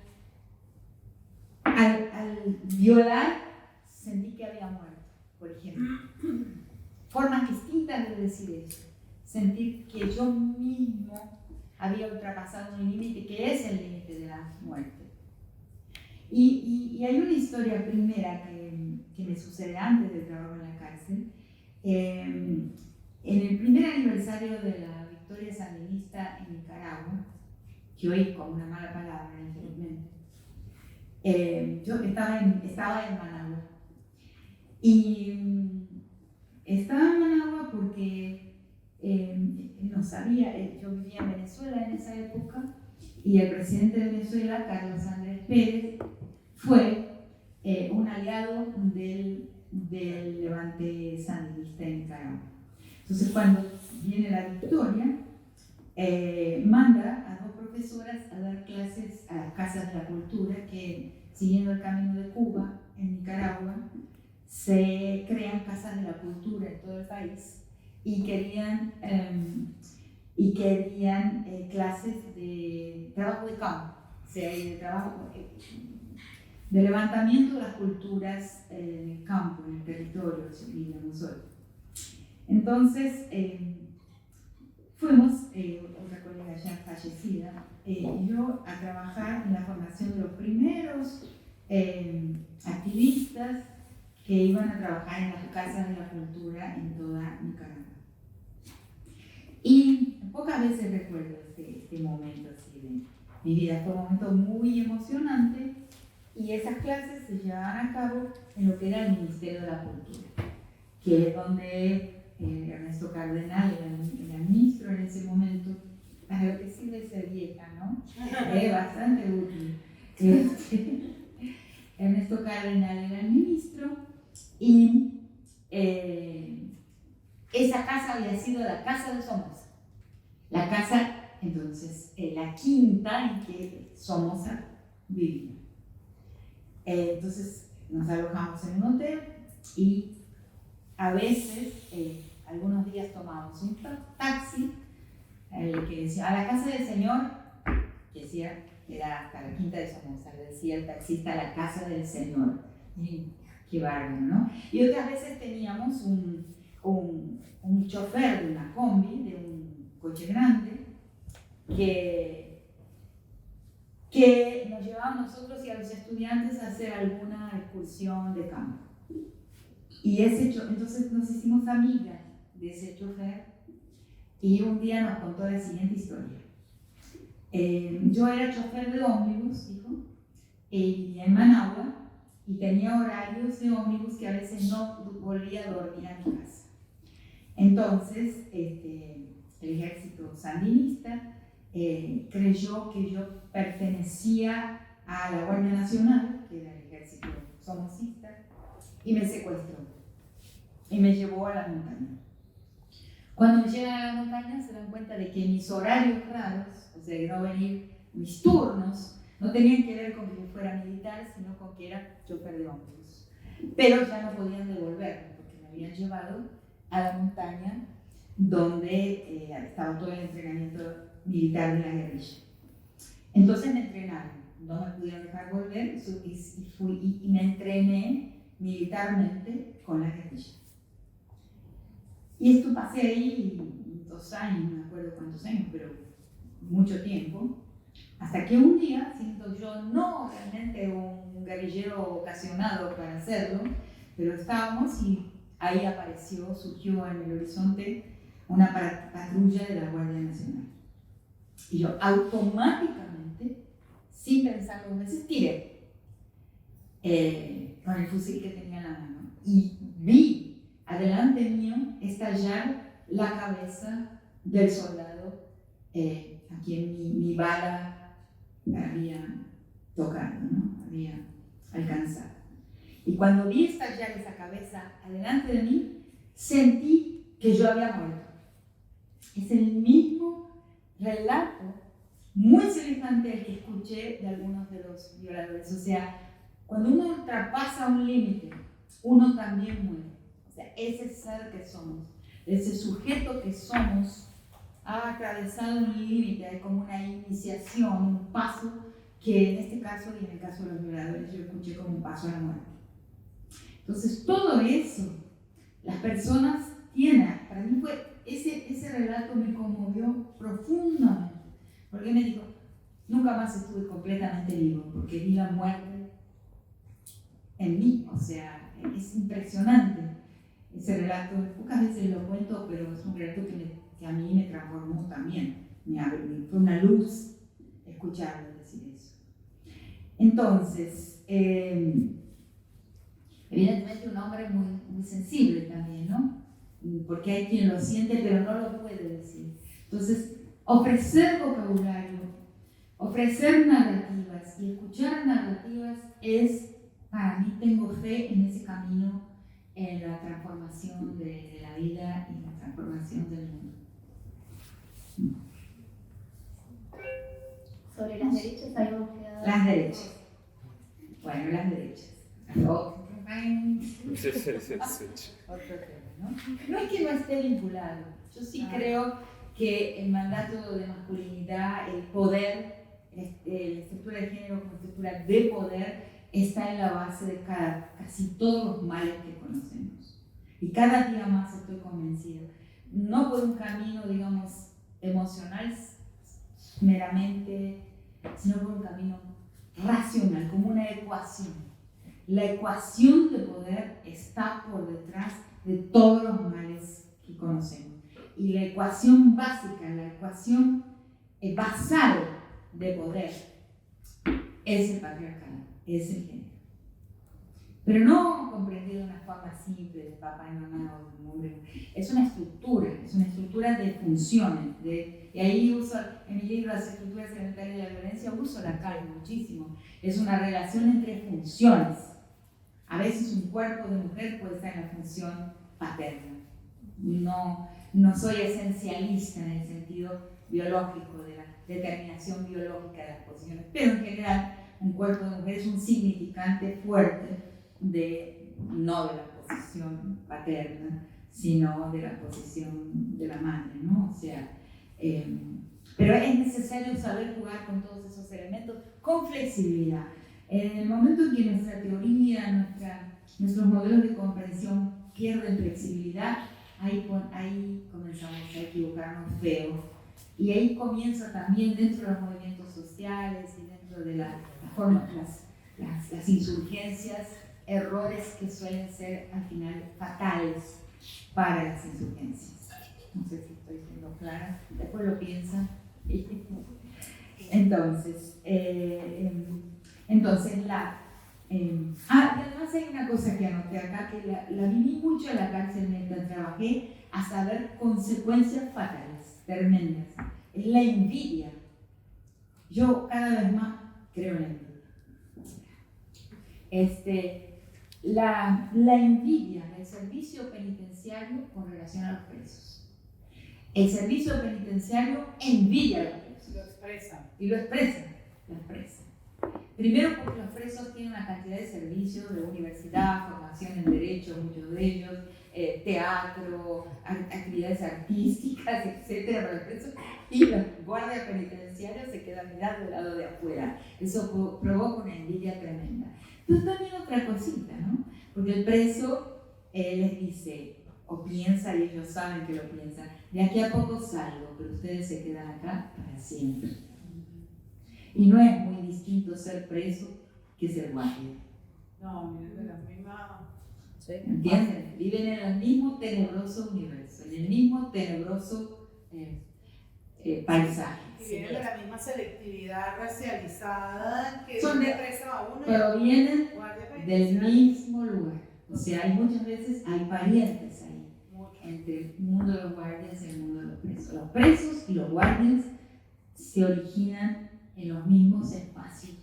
violar sentí que había muerto, por ejemplo. Formas distintas de decir eso. Sentir que yo mismo había ultrapasado un límite que es el límite de la muerte. Y hay una historia primera que me sucede antes del trabajo en la cárcel. En el primer aniversario de la victoria sandinista en Nicaragua, que hoy como una mala palabra, infelizmente, yo estaba en Managua. Y estaba en Managua porque no sabía, yo vivía en Venezuela en esa época, y el presidente de Venezuela, Carlos Andrés Pérez, fue un aliado del levante sandinista en Nicaragua. Entonces, cuando viene la victoria, manda a 2 profesoras a dar clases a las casas de la cultura que, siguiendo el camino de Cuba en Nicaragua, se crean casas de la cultura en todo el país y querían clases de trabajo de campo, o sea, de trabajo de levantamiento de las culturas en el campo, en el territorio, digamos hoy. Entonces, fuimos, otra colega ya fallecida, y yo a trabajar en la formación de los primeros activistas que iban a trabajar en las casas de la cultura en toda Nicaragua. Y pocas veces recuerdo este momento así de mi vida. Fue un momento muy emocionante y esas clases se llevaban a cabo en lo que era el Ministerio de la Cultura, que es donde Ernesto Cardenal era ministro en ese momento. Para lo que sirve ser vieja, ¿no? Es bastante útil. Ernesto Cardenal era el ministro y esa casa había sido la casa de Somoza. La casa, entonces, la quinta en que Somoza vivía. Entonces nos alojamos en un hotel y a veces, algunos días tomábamos un taxi que decía, a la casa del señor, que decía, era hasta la quinta de Somoza, le decía el taxista, a la casa del señor. Y, qué bárbaro, ¿no? Y otras veces teníamos un chofer de una combi, de un coche grande, que nos llevaba a nosotros y a los estudiantes a hacer alguna excursión de campo. Y entonces nos hicimos amigas de ese chofer y un día nos contó la siguiente historia. Yo era chofer de ómnibus, dijo, vivía en Managua y tenía horarios de ómnibus que a veces no volvía a dormir a mi casa. Entonces, el ejército sandinista creyó que yo pertenecía a la Guardia Nacional, que era el ejército somocista, y me secuestró y me llevó a la montaña. Cuando me llegan a la montaña se dan cuenta de que mis horarios raros, o sea, de no venir mis turnos, no tenían que ver con que yo fuera militar, sino con que era chofer de ómnibus. Pero ya no podían devolverme porque me habían llevado a la montaña donde estaba todo el entrenamiento militar de la guerrilla. Entonces me entrenaron, no me pudieron dejar volver y me entrené militarmente con la guerrilla. Y esto pasé ahí 2 años, no me acuerdo cuántos años, pero mucho tiempo, hasta que un día, siendo yo no realmente un guerrillero ocasionado para hacerlo, pero estábamos y ahí surgió en el horizonte una patrulla de la Guardia Nacional. Y yo automáticamente, sin pensar 2 veces, tiré con el fusil que tenía en la mano. Y vi adelante mío estallar la cabeza del soldado a quien mi bala había tocado, ¿no? Había alcanzado. Y cuando vi estallar esa cabeza adelante de mí, sentí que yo había muerto. Es el mismo relato, muy semejante al que escuché de algunos de los violadores. O sea, cuando uno ultrapasa un límite, uno también muere. O sea, ese ser que somos, ese sujeto que somos, ha atravesado un límite, hay como una iniciación, un paso que en este caso y en el caso de los violadores yo escuché como un paso a la muerte. Entonces todo eso, las personas tienen, para mí ese relato me conmovió profundamente, porque me dijo, nunca más estuve completamente vivo, porque vi la muerte en mí, o sea, es impresionante ese relato. Pocas veces lo cuento, pero es un relato que a mí me transformó también. Fue una luz escucharlo decir eso. Entonces, evidentemente un hombre muy sensible también, ¿no? Porque hay quien lo siente pero no lo puede decir. Entonces, ofrecer vocabulario, ofrecer narrativas y escuchar narrativas es, para mí, tengo fe en ese camino, en la transformación de la vida y la transformación del mundo. Sobre las derechas habíamos quedado. Las derechas. Bueno, las derechas. Otro tema, ¿no? No es que no esté vinculado. Yo sí creo que el mandato de masculinidad, el poder, la estructura de género como estructura de poder, está en la base de casi todos los males que conocemos. Y cada día más estoy convencida. No por un camino, digamos, emocional meramente, sino por un camino racional, como una ecuación. La ecuación de poder está por detrás de todos los males que conocemos. Y la ecuación básica, la ecuación basal de poder es el patriarcado, es el género. Pero no comprendido de una forma simple de papá y mamá o de un hombre. Es una estructura de funciones. Y ahí uso, en mi libro Las estructuras elementales de la violencia, uso Lacan muchísimo. Es una relación entre funciones. A veces un cuerpo de mujer puede estar en la función paterna. No soy esencialista en el sentido biológico, de la determinación biológica de las posiciones, pero en general un cuerpo de mujer es un significante fuerte no de la posición paterna, sino de la posición de la madre, ¿no? O sea, pero es necesario saber jugar con todos esos elementos con flexibilidad. En el momento en que nuestra teoría, nuestros modelos de comprensión pierden flexibilidad, ahí comenzamos a equivocarnos feo. Y ahí comienza también dentro de los movimientos sociales y dentro de las insurgencias, errores que suelen ser al final fatales para las insurgencias. No sé si estoy siendo clara, después lo piensan. Entonces, y además hay una cosa que anoté acá, que la viví mucho en la cárcel mientras trabajé, hasta ver consecuencias fatales, tremendas. Es la envidia. Yo cada vez más creo en la envidia. La envidia del servicio penitenciario con relación a los presos. El servicio penitenciario envidia a los presos. Lo expresan. Y lo expresan. Primero porque los presos tienen una cantidad de servicios de universidad, formación en derecho, muchos de ellos, teatro, actividades artísticas, etcétera, para los presos, y los guardias penitenciarios se quedan mirando del lado de afuera. Eso provoca una envidia tremenda. Pero también otra cosita, ¿no? Porque el preso les dice, o piensa, y ellos saben que lo piensan, de aquí a poco salgo, pero ustedes se quedan acá para siempre. Y no es muy distinto ser preso que ser guardia. No, miren, de la misma... ¿Sí? ¿Entienden? Viven en el mismo tenebroso universo, en el mismo tenebroso paisaje. Y vienen de la misma selectividad racializada que Son de- presa a uno. Pero vienen Guardia del penitenciaria. mismo lugar. O sea, hay muchas veces, hay parientes ahí, Mucho. entre el mundo de los guardias y el mundo de los presos. Los presos y los guardias se originan en los mismos espacios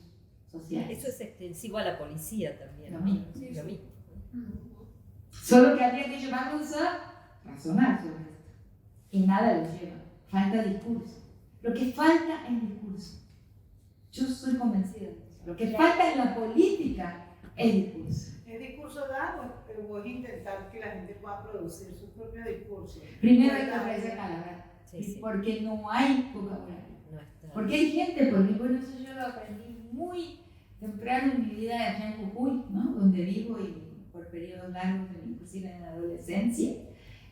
sociales. Eso es extensivo a la policía también. Lo mismo. Lo mismo. Solo que habría que llevarlos a razonar sobre esto. Y nada los lleva. Falta discurso. Lo que falta es discurso. Yo estoy convencida de eso. Lo que falta en la política es discurso. ¿Es discurso dar o es intentar que la gente pueda producir su propio discurso? Primero hay que ofrecer palabras. Sí, sí. Porque no hay vocabulario. No está. Porque hay gente, porque bueno, eso yo lo aprendí muy temprano en mi vida allá en Jujuy, ¿no? Donde vivo y por periodos largos, inclusive en la adolescencia.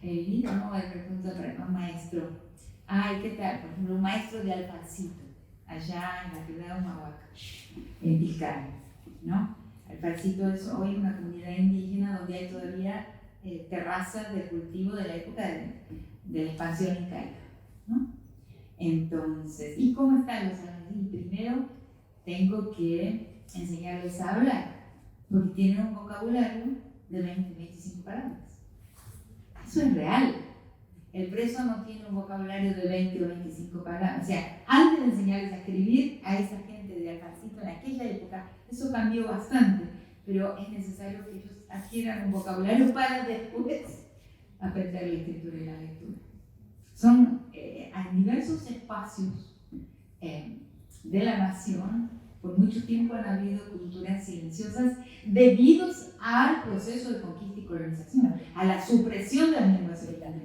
He vivido, ¿no? De repente para un maestro. Ay, ¿qué tal? Por ejemplo, un maestro de Alpacito, allá en la ciudad de Humahuaca, en Tilcara, ¿no? Alfarcito es hoy una comunidad indígena donde hay todavía terrazas de cultivo de la época de la expansión incaica, ¿no? Entonces, ¿y cómo están los alfacitos? Primero tengo que enseñarles a hablar, porque tienen un vocabulario de 20-25 palabras. Eso es real. El preso no tiene un vocabulario de 20 o 25 palabras. O sea, antes de enseñarles a escribir a esa gente de Alfarcito en aquella época, eso cambió bastante, pero es necesario que ellos adquieran un vocabulario para después aprender la escritura y la lectura. Son en diversos espacios de la nación, por mucho tiempo han habido culturas silenciosas debidos al proceso de conquista y colonización, a la supresión de las lenguas originales.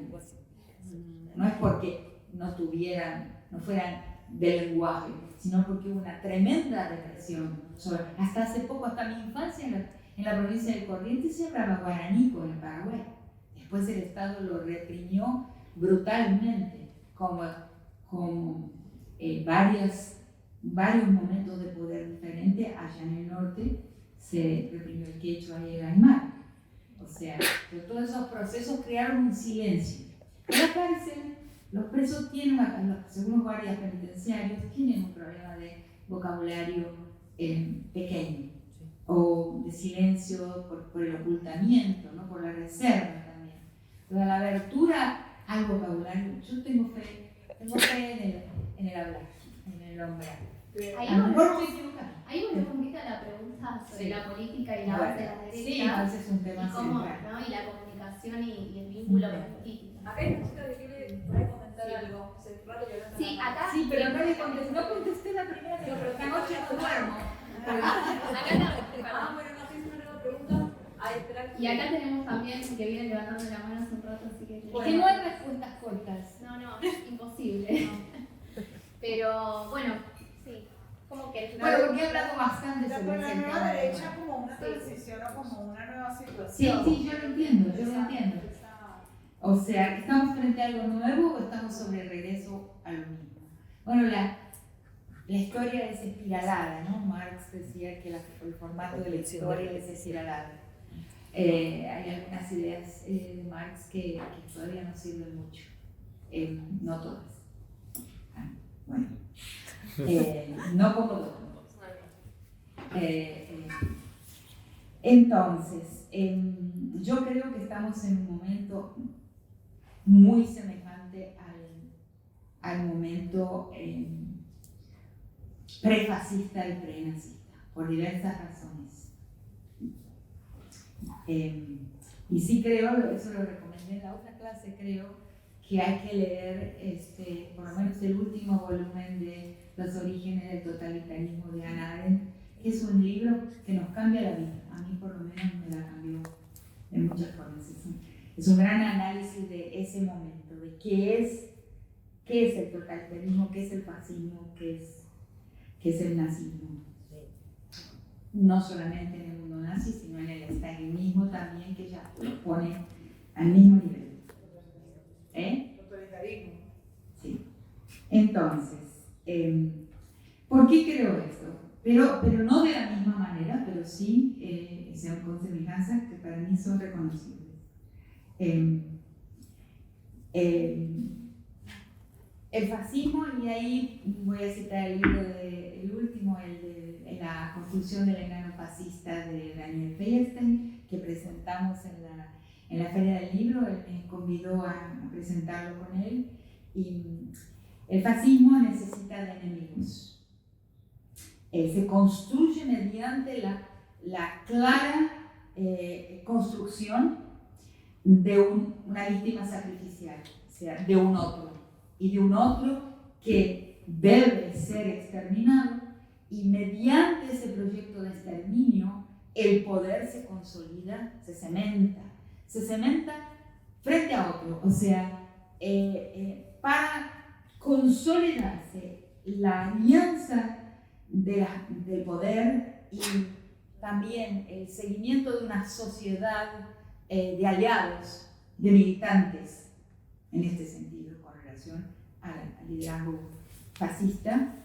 No es porque no fueran del lenguaje, sino porque hubo una tremenda represión. Hasta hace poco, hasta mi infancia, en la provincia de Corrientes se hablaba guaraní en el Paraguay. Después el Estado lo reprimió brutalmente, como varios momentos de poder diferentes. Allá en el norte se reprimió el quechua y el aymara. O sea, todos esos procesos crearon un silencio. En la cárcel, los presos tienen, según los guardias penitenciarios, tienen un problema de vocabulario pequeño, o de silencio por el ocultamiento, ¿no? Por la reserva también. Pero la abertura al vocabulario, yo tengo fe en el hablar, en el nombrar. Ahí volvemos un poquito a la pregunta sobre la política y la base de la derecha. Sí, ese es un tema y cómo, central. ¿no? Y la comunicación y el vínculo con la política. Acá hay una chica que quiere comentar algo. Hace rato que no Sí, acá. Sí, pero no contesté la primera, pero esta noche no duermo. Acá no. Bueno, no sé si una nueva pregunta. Y acá tenemos también que vienen levantando la mano hace un rato, así que. Que no hay respuestas cortas. No, es imposible. Pero bueno, sí. ¿Cómo que? Bueno, porque he hablado bastante Pero sobre la ese nueva tema. derecha como una transición o como una nueva Sí, situación. sí, yo lo entiendo. O sea, ¿estamos frente a algo nuevo o estamos sobre el regreso a lo mismo? Bueno, la historia es espiralada, ¿no? Marx decía que el formato de la historia es espiralada. Hay algunas ideas de Marx que todavía no sirven mucho, no todas. Bueno, no como todas. Entonces, yo creo que estamos en un momento muy semejante al momento prefascista y prenazista, por diversas razones. Y sí creo, eso lo recomendé en la otra clase, creo que hay que leer por lo menos el último volumen de Los orígenes del totalitarismo de Hannah Arendt, que es un libro que nos cambia la vida. A mí por lo menos me la cambió de muchas formas. Es un gran análisis de ese momento, de qué es el totalitarismo, qué es el fascismo, qué es el nazismo. No solamente en el mundo nazi, sino en el estalinismo también, que ya lo pone al mismo nivel. Totalitarismo. Sí. Entonces, ¿por qué creo esto? Pero no de la misma manera, pero sí con semejanzas que para mí son reconocibles. El fascismo, y ahí voy a citar el libro el último, en la construcción del enano fascista de Daniel Feuerstein, que presentamos en la Feria del Libro. Él me convidó a presentarlo con él. Y el fascismo necesita de enemigos. Se construye mediante la clara construcción de una víctima sacrificial, o sea, de un otro, y de un otro que debe ser exterminado, y mediante ese proyecto de exterminio el poder se consolida, se cementa frente a otro, o sea, para consolidarse la alianza del poder y también el seguimiento de una sociedad de aliados, de militantes, en este sentido, con relación al liderazgo fascista,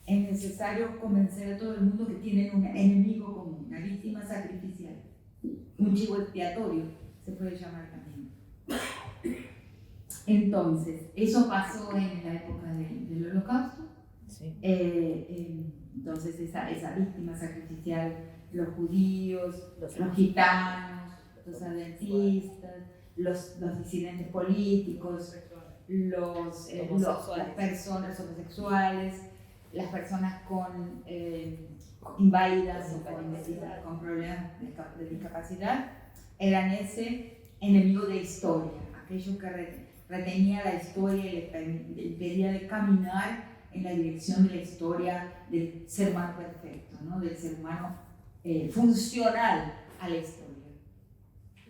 es necesario convencer a todo el mundo que tienen un enemigo común, una víctima sacrificial, un chivo expiatorio, se puede llamar también. Entonces, eso pasó en la época del Holocausto. Sí. Entonces, esa víctima sacrificial, los judíos, los Los gitanos, los adventistas, los disidentes políticos, las personas homosexuales, las personas con inválidas o con problemas de discapacidad, eran ese enemigo de historia, aquello que retenía la historia y le impedía de caminar en la dirección de la historia del ser humano perfecto, ¿no? Del ser humano funcional a la historia,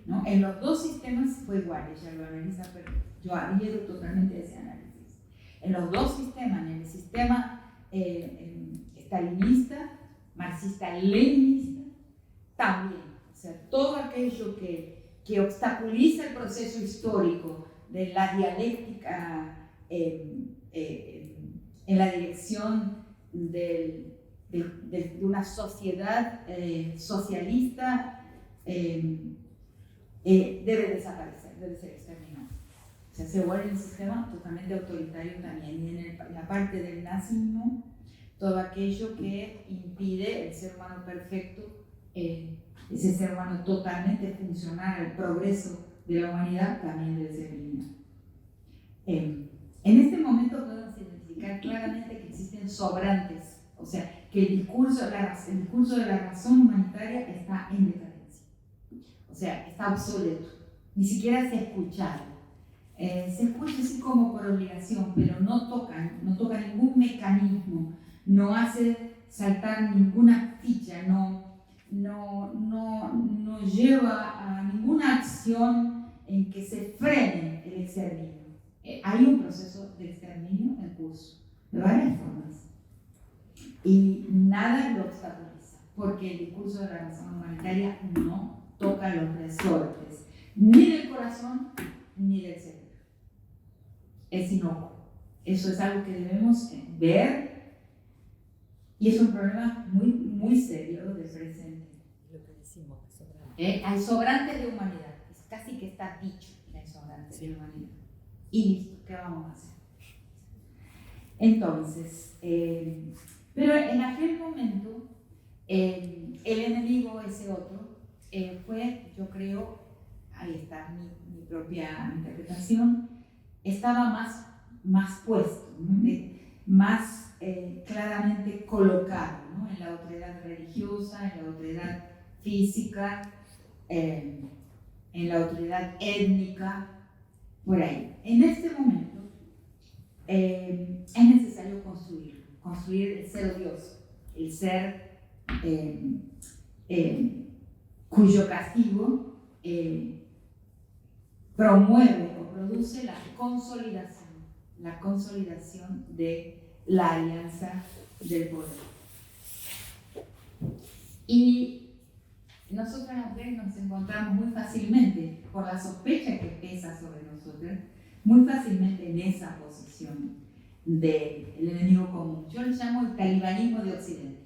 ¿no? En los dos sistemas fue igual, ella lo analiza, pero yo adhiero totalmente a ese análisis. En los dos sistemas, en el sistema stalinista, marxista-leninista, también, o sea, todo aquello que obstaculiza el proceso histórico de la dialéctica en la dirección de una sociedad socialista, debe desaparecer, debe ser exterminado. O sea, se vuelve un sistema totalmente autoritario también. Y en la parte del nazismo, todo aquello que impide el ser humano perfecto, ese ser humano totalmente funcional al progreso de la humanidad, también debe ser eliminado. En este momento podemos identificar claramente que existen sobrantes, o sea, que el discurso de la razón humanitaria está en decadencia, o sea, está obsoleto, ni siquiera se escucha. Se escucha así como por obligación, pero no toca ningún mecanismo, no hace saltar ninguna ficha, no lleva a ninguna acción en que se frene el exterminio. Hay un proceso de exterminio en curso, de varias formas, y nada lo obstaculiza, porque el discurso de la razón humanitaria no toca los resortes, ni del corazón, ni del cerebro. Es inocuo. Eso es algo que debemos ver, y es un problema muy, muy serio del presente. Lo que decimos, sobrante. Hay sobrantes de humanidad, es casi que está dicho que hay sobrantes de humanidad. Y listo, ¿qué vamos a hacer? Entonces, pero en aquel momento, el enemigo, ese otro, fue, yo creo, ahí está mi propia interpretación, estaba más puesto, ¿no? Más claramente colocado, ¿no? En la otredad religiosa, en la otredad física, en la otredad étnica, por ahí. En este momento es necesario construir el ser odioso, el ser cuyo castigo promueve o produce la consolidación de la alianza del poder. Y nosotras las mujeres nos encontramos muy fácilmente, por la sospecha que pesa sobre nosotras, muy fácilmente en esa posición del enemigo común. Yo lo llamo el talibanismo de Occidente.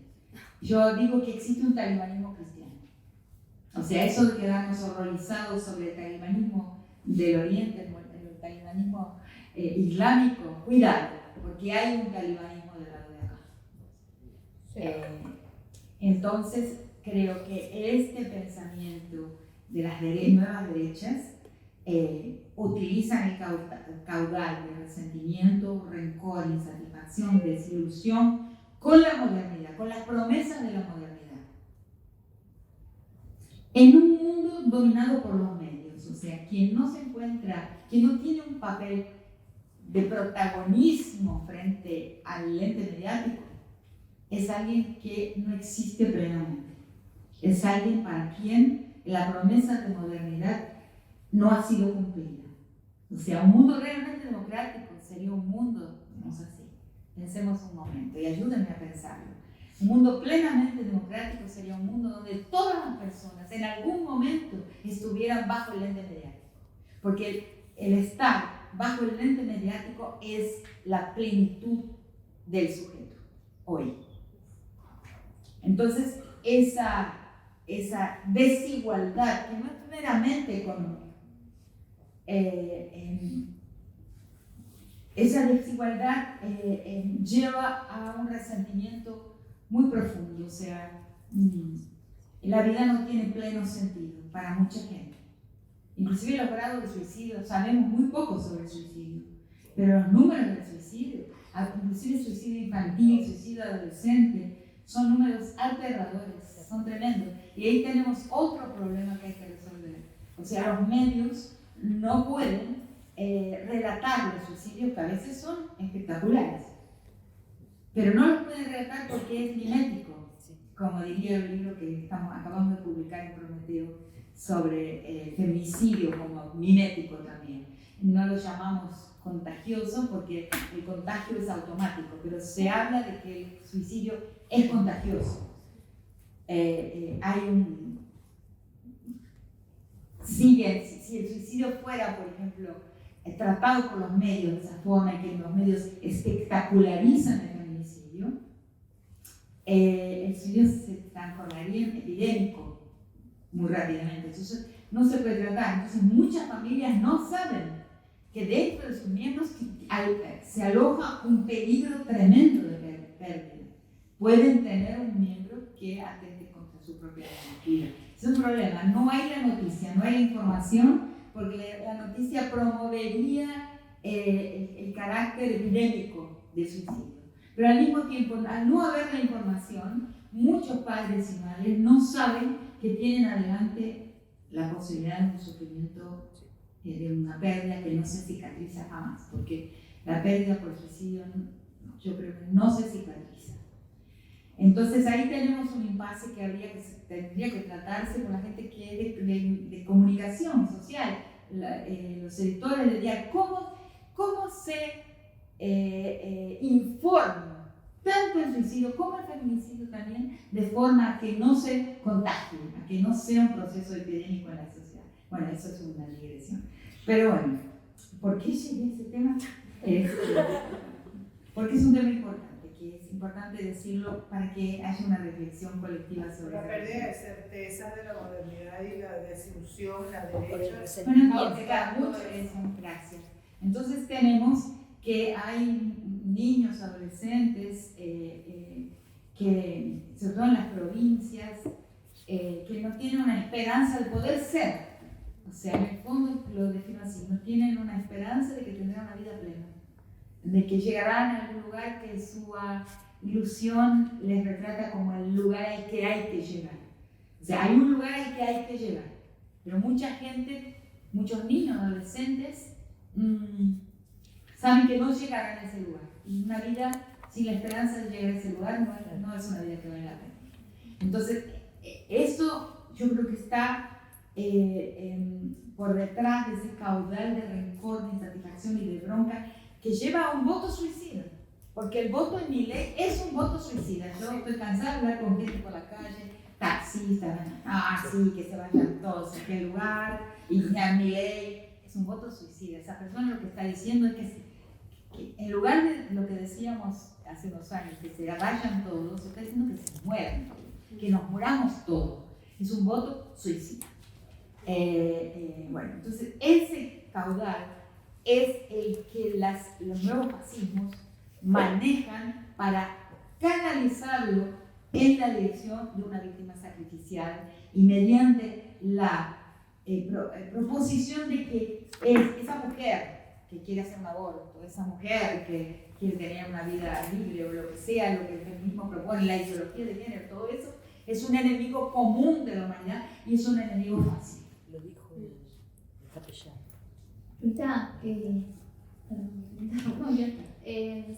Yo digo que existe un talibanismo cristiano. O sea, eso de quedarnos horrorizados sobre el talibanismo del Oriente, el talibanismo islámico, cuidado, porque hay un talibanismo del lado de acá. Entonces, creo que este pensamiento de las nuevas derechas utilizan el caudal de resentimiento, rencor, insatisfacción, desilusión con la modernidad, con las promesas de la modernidad. En un mundo dominado por los medios, o sea, quien no tiene un papel de protagonismo frente al ente mediático, es alguien que no existe plenamente. Es alguien para quien la promesa de modernidad no ha sido cumplida. O sea, un mundo realmente democrático sería un mundo, no es así. Pensemos un momento y ayúdenme a pensarlo. Un mundo plenamente democrático sería un mundo donde todas las personas en algún momento estuvieran bajo el ente mediático. Porque el estar bajo el ente mediático es la plenitud del sujeto. hoy. Entonces, esa desigualdad, que no es meramente económica, esa desigualdad lleva a un resentimiento muy profundo, o sea, la vida no tiene pleno sentido para mucha gente. Inclusive los grados de suicidio, sabemos muy poco sobre el suicidio, pero los números del suicidio, inclusive suicidio infantil, suicidio adolescente, son números aterradores, son tremendos. Y ahí tenemos otro problema que hay que resolver. O sea, los medios no pueden relatar los suicidios, que a veces son espectaculares, pero no los pueden relatar porque es mimético, como diría el libro que acabamos de publicar en Prometeo sobre feminicidio como mimético también. No lo llamamos contagioso porque el contagio es automático, pero se habla de que el suicidio es contagioso. Si el suicidio fuera, por ejemplo, tratado por los medios de esa forma, y que los medios espectacularizan el feminicidio, el suicidio se transformaría en epidémico muy rápidamente. Entonces, no se puede tratar. Entonces, muchas familias no saben que dentro de sus miembros se aloja un peligro tremendo de pérdida. Pueden tener un miembro que atente contra su propia vida. Es un problema. No hay la noticia, no hay la información, porque la noticia promovería el carácter epidémico del suicidio. Pero al mismo tiempo, al no haber la información, muchos padres y madres no saben que tienen adelante la posibilidad de un sufrimiento, de una pérdida que no se cicatriza jamás, porque la pérdida por suicidio yo creo que no se cicatriza. Entonces ahí tenemos un impasse que tendría que tratarse con la gente que es de comunicación social, los editores de diario, cómo se informa tanto el suicidio como el feminicidio también, de forma a que no se contagie, a que no sea un proceso epidémico en la sociedad. Bueno, eso es una digresión. Pero bueno, ¿por qué llegué a ese tema? Porque es un tema importante, que es importante decirlo para que haya una reflexión colectiva sobre la eso. pérdida de certezas de la modernidad y la desilusión, la derecha. Bueno, mucho de eso, gracias. Entonces tenemos que hay niños, adolescentes, que, sobre todo en las provincias, que no tienen una esperanza de poder ser. O sea, en el fondo lo defino así, no tienen una esperanza de que tendrán una vida plena, de que llegarán a algún lugar que su ilusión les retrata como el lugar al que hay que llegar. O sea, hay un lugar al que hay que llegar, pero mucha gente, muchos niños, adolescentes, saben que no llegarán a ese lugar. Y una vida sin la esperanza de llegar a ese lugar no es una vida que vale la pena. Entonces, eso yo creo que está por detrás de ese caudal de rencor, de insatisfacción y de bronca que lleva a un voto suicida. Porque el voto en Milei es un voto suicida. Yo estoy cansada de hablar con gente por la calle, taxistas, sí, que se vayan todos a aquel lugar, y ya Milei es un voto suicida. Esa persona lo que está diciendo es que en lugar de lo que decíamos hace unos años, que se vayan todos, está diciendo que se mueran todos, que nos muramos todos. Es un voto suicida. Bueno, entonces ese caudal es el que los nuevos fascismos manejan para canalizarlo en la dirección de una víctima sacrificial y mediante la proposición de que esa mujer que quiere hacer un aborto, esa mujer que quiere tener una vida libre o lo que sea, lo que el feminismo propone, la ideología de género, todo eso es un enemigo común de la humanidad y es un enemigo fácil. Lo dijo el capellán. Rita,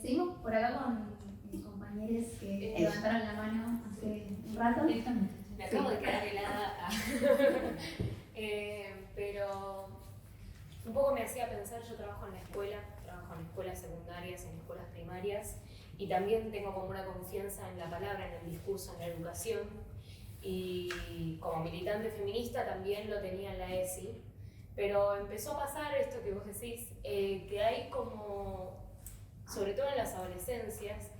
seguimos por acá con compañeros que levantaron la mano hace un rato. Me acabo de quedar helada. Pero un poco me hacía pensar, yo trabajo en escuelas secundarias, en escuelas primarias, y también tengo como una confianza en la palabra, en el discurso, en la educación. Y como militante feminista también lo tenía en la ESI, pero empezó a pasar esto que vos decís, que hay como, sobre todo en las adolescencias,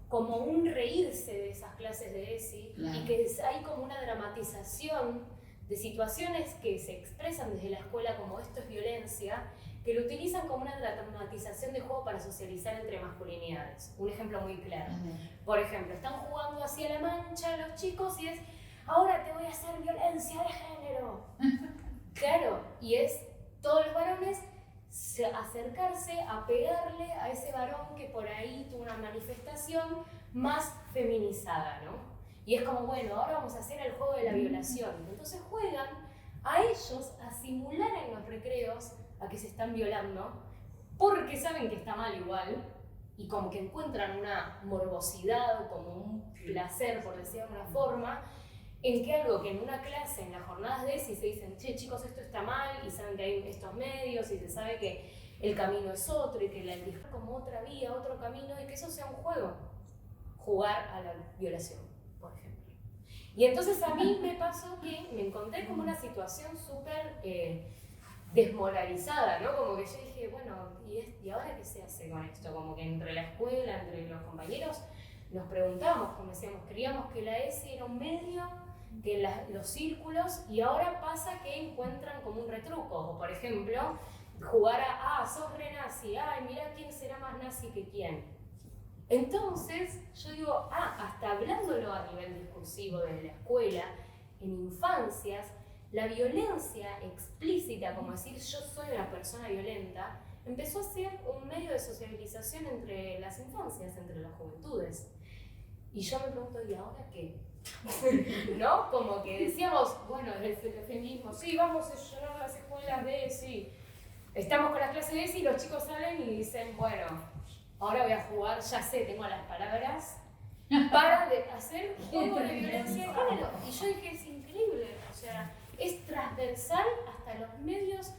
como un reírse de esas clases de ESI, Claro. y que hay como una dramatización de situaciones que se expresan desde la escuela como esto es violencia, que lo utilizan como una dramatización de juego para socializar entre masculinidades. Un ejemplo muy claro. Por ejemplo, están jugando hacia la mancha los chicos y es, ahora te voy a hacer violencia de género. Claro, y es todos los varones acercarse a pegarle a ese varón que por ahí tuvo una manifestación más feminizada, ¿no? Y es como, bueno, ahora vamos a hacer el juego de la violación. Entonces juegan a ellos a simular en los recreos a que se están violando, porque saben que está mal igual, y como que encuentran una morbosidad o como un placer, por decir de alguna forma, en que algo que en una clase, en las jornadas de ESI, se dicen, che, chicos, esto está mal, y saben que hay estos medios, y se sabe que el camino es otro, y que la elige como otra vía, otro camino, y que eso sea un juego, jugar a la violación, por ejemplo. Y entonces a mí me pasó que me encontré como una situación súper desmoralizada, ¿no? Como que yo dije, bueno, ¿y ahora qué se hace con esto? Como que entre la escuela, entre los compañeros, nos preguntamos, como decíamos, creíamos que la ESI era un medio, que los círculos, y ahora pasa que encuentran como un retruco, o por ejemplo, jugar a, sos re nazi, ay, mirá quién será más nazi que quién. Entonces, yo digo, hasta hablándolo a nivel discursivo desde la escuela, en infancias, la violencia explícita, como decir yo soy una persona violenta, empezó a ser un medio de sociabilización entre las infancias, entre las juventudes. Y yo me pregunto, ¿y ahora qué? ¿No? Como que decíamos, bueno, el feminismo, sí, vamos a llenar las escuelas de ESI. Estamos con las clases de ESI y los chicos salen y dicen, bueno, ahora voy a jugar, ya sé, tengo las palabras, para hacer juego de violencia de género. Y yo dije, es increíble, o sea, es transversal hasta los medios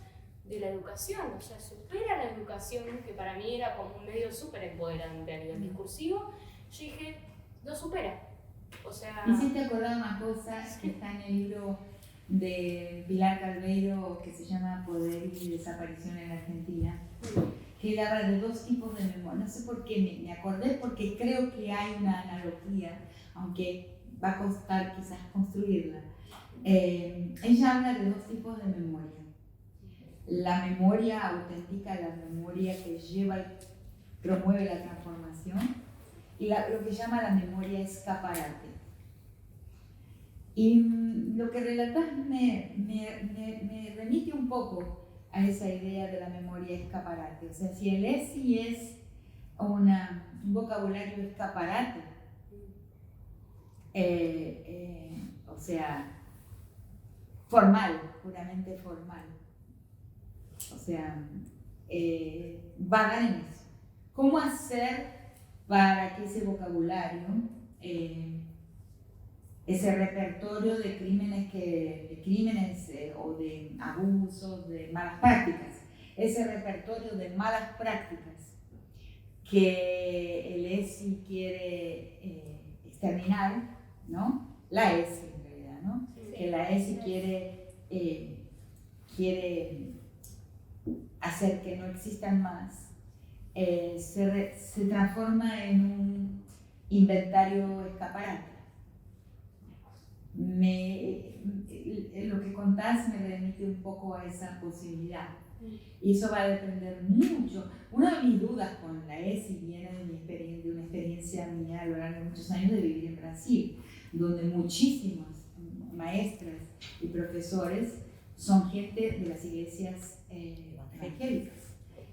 de la educación, o sea, supera la educación, que para mí era como un medio súper empoderante a nivel discursivo. Yo dije, lo supera. O sea... Me hiciste acordar una cosa que está en el libro de Pilar Calveiro que se llama Poder y Desaparición en la Argentina, que él habla de dos tipos de memoria. No sé por qué me acordé, porque creo que hay una analogía, aunque va a costar quizás construirla. Ella habla de dos tipos de memoria. La memoria auténtica, la memoria que lleva y promueve la transformación, y lo que llama la memoria escaparate. Y lo que relatás me remite un poco a esa idea de la memoria escaparate. O sea, si el ESI es un vocabulario escaparate, o sea, formal, puramente formal, o sea, va a dar en eso. ¿Cómo hacer para que ese vocabulario, ese repertorio de crímenes o de abusos, de malas prácticas, ese repertorio de malas prácticas que el ESI quiere exterminar, ¿no? La ESI en realidad, ¿no? Sí. Que la ESI quiere hacer que no existan más, se transforma en un inventario escaparate. Lo que contás me remite un poco a esa posibilidad. Y eso va a depender mucho. Una de mis dudas con la ESI viene de una experiencia mía a lo largo de muchos años de vivir en Brasil, donde muchísimas maestras y profesores son gente de las iglesias evangélicas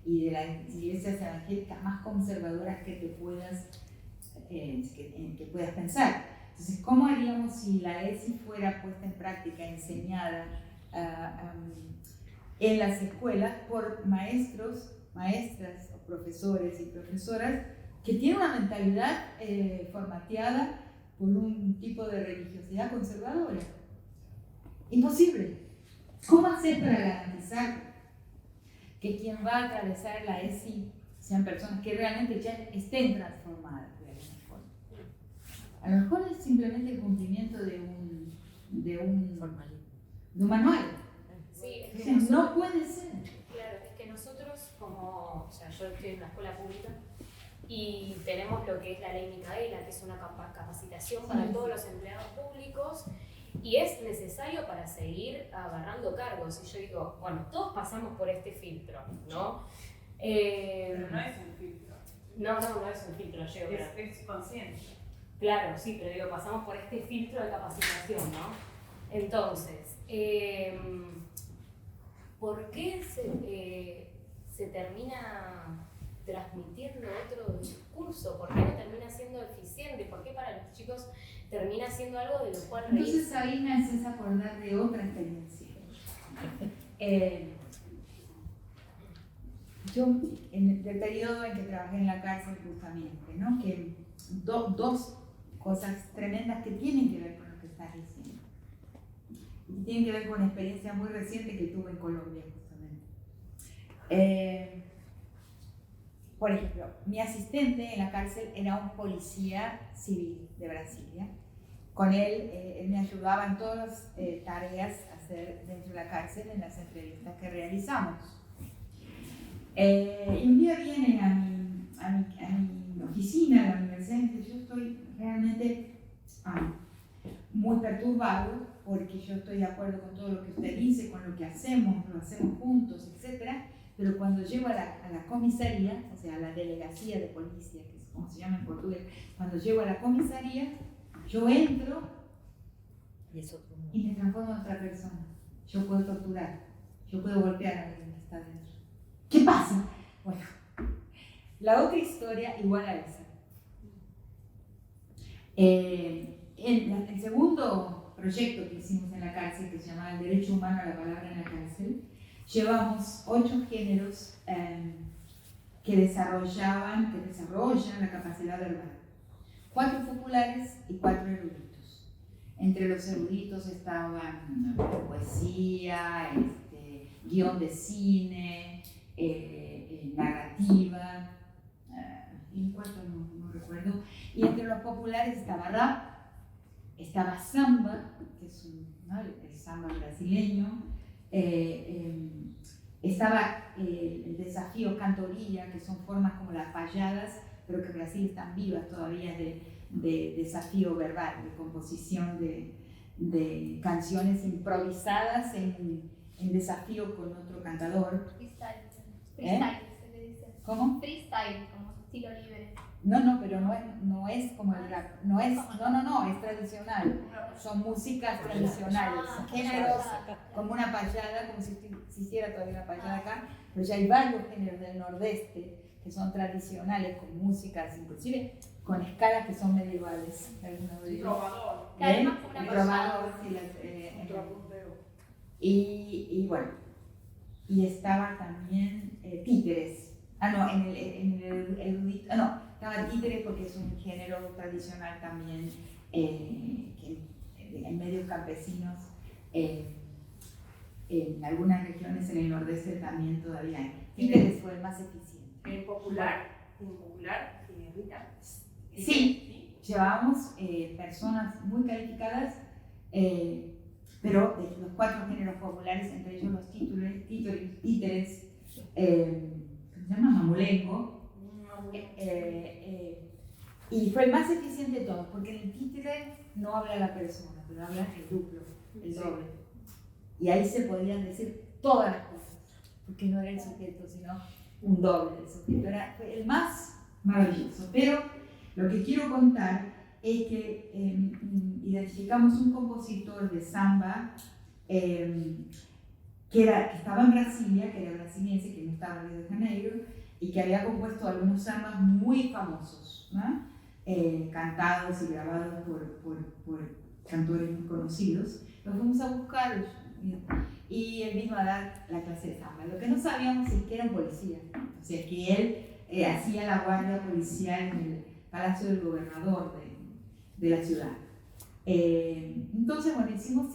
y de las iglesias evangélicas más conservadoras que te puedas pensar. Entonces, ¿cómo haríamos si la ESI fuera puesta en práctica, enseñada en las escuelas por maestros, maestras, o profesores y profesoras que tienen una mentalidad formateada por un tipo de religiosidad conservadora? Imposible. ¿Cómo hacer para garantizar que quien va a atravesar la ESI sean personas que realmente ya estén transformadas de alguna forma? A lo mejor es simplemente el cumplimiento de un manual. Sí, O sea, no puede ser. Claro, es que nosotros o sea, yo estoy en una escuela pública y tenemos lo que es la ley Micaela, que es una capacitación para todos los empleados públicos, y es necesario para seguir agarrando cargos. Y yo digo, bueno, todos pasamos por este filtro, ¿no? Pero no es un filtro. No es un filtro, yo digo, Es conciencia. claro, sí, pero digo, pasamos por este filtro de capacitación, ¿no? Entonces, ¿por qué se termina transmitiendo otro discurso? ¿Por qué no termina siendo eficiente? ¿Por qué para los chicos termina siendo algo de lo cual Entonces reírse? ahí me haces acordar de otra experiencia. Yo, del periodo en que trabajé en la cárcel justamente, ¿no? Que dos cosas tremendas que tienen que ver con lo que estás diciendo. Y tienen que ver con una experiencia muy reciente que tuve en Colombia justamente. Por ejemplo, mi asistente en la cárcel era un policía civil de Brasilia. Con él me ayudaba en todas las tareas a hacer dentro de la cárcel en las entrevistas que realizamos. Y un día viene a mi oficina, a la universidad, y dice, yo estoy realmente muy perturbado porque yo estoy de acuerdo con todo lo que usted dice, con lo que hacemos, lo hacemos juntos, etc. Pero cuando llego a la comisaría, o sea, a la delegacia de policía, que es como se llama en portugués, cuando llego a la comisaría, yo entro y me transformo en otra persona. Yo puedo torturar, yo puedo golpear a alguien que está dentro. ¿Qué pasa? Bueno, la otra historia igual a esa. El segundo proyecto que hicimos en la cárcel, que se llamaba El Derecho Humano a la Palabra en la Cárcel, llevamos 8 géneros que desarrollan la capacidad verbal. 4 populares y 4 eruditos. Entre los eruditos estaban poesía, guión de cine, narrativa, y 4 no recuerdo. Y entre los populares estaba rap, estaba samba, que es el samba brasileño, estaba el desafío cantoría, que son formas como las payadas, pero que en Brasil están vivas todavía, de desafío verbal, de composición de canciones improvisadas en desafío con otro cantador. Freestyle se le dice. ¿Cómo? Freestyle, como estilo libre. No, pero no es como el rap, es tradicional, son músicas tradicionales, géneros como una payada, como si se hiciera todavía una payada acá, pero ya hay varios géneros del nordeste que son tradicionales, con músicas, inclusive con escalas que son medievales. El trovador. Además fue una El payada. trovador, y bueno, y estaba también títeres. Estaba títeres porque es un género tradicional también que en medios campesinos, en algunas regiones en el nordeste también todavía hay. Títeres fue el más eficiente. En popular, Rita. Sí, llevábamos personas muy calificadas, pero de los 4 géneros populares, entre ellos los títeres, se llama mamulengo, y fue el más eficiente de todos, porque en el títere no habla la persona, pero habla el duplo, el doble. Y ahí se podían decir todas las cosas, porque no era el sujeto, sino un doble del sujeto. Fue el más maravilloso. Pero lo que quiero contar es que identificamos un compositor de samba que estaba en Brasilia, que era brasiliense, que no estaba en Río de Janeiro, y que había compuesto algunos sambas muy famosos, ¿no? Cantados y grabados por cantores muy conocidos. Los fuimos a buscar y él vino a dar la clase de samba. Lo que no sabíamos es que era un policía, o sea, que él hacía la guardia policial en el Palacio del Gobernador de la ciudad. Entonces, bueno, hicimos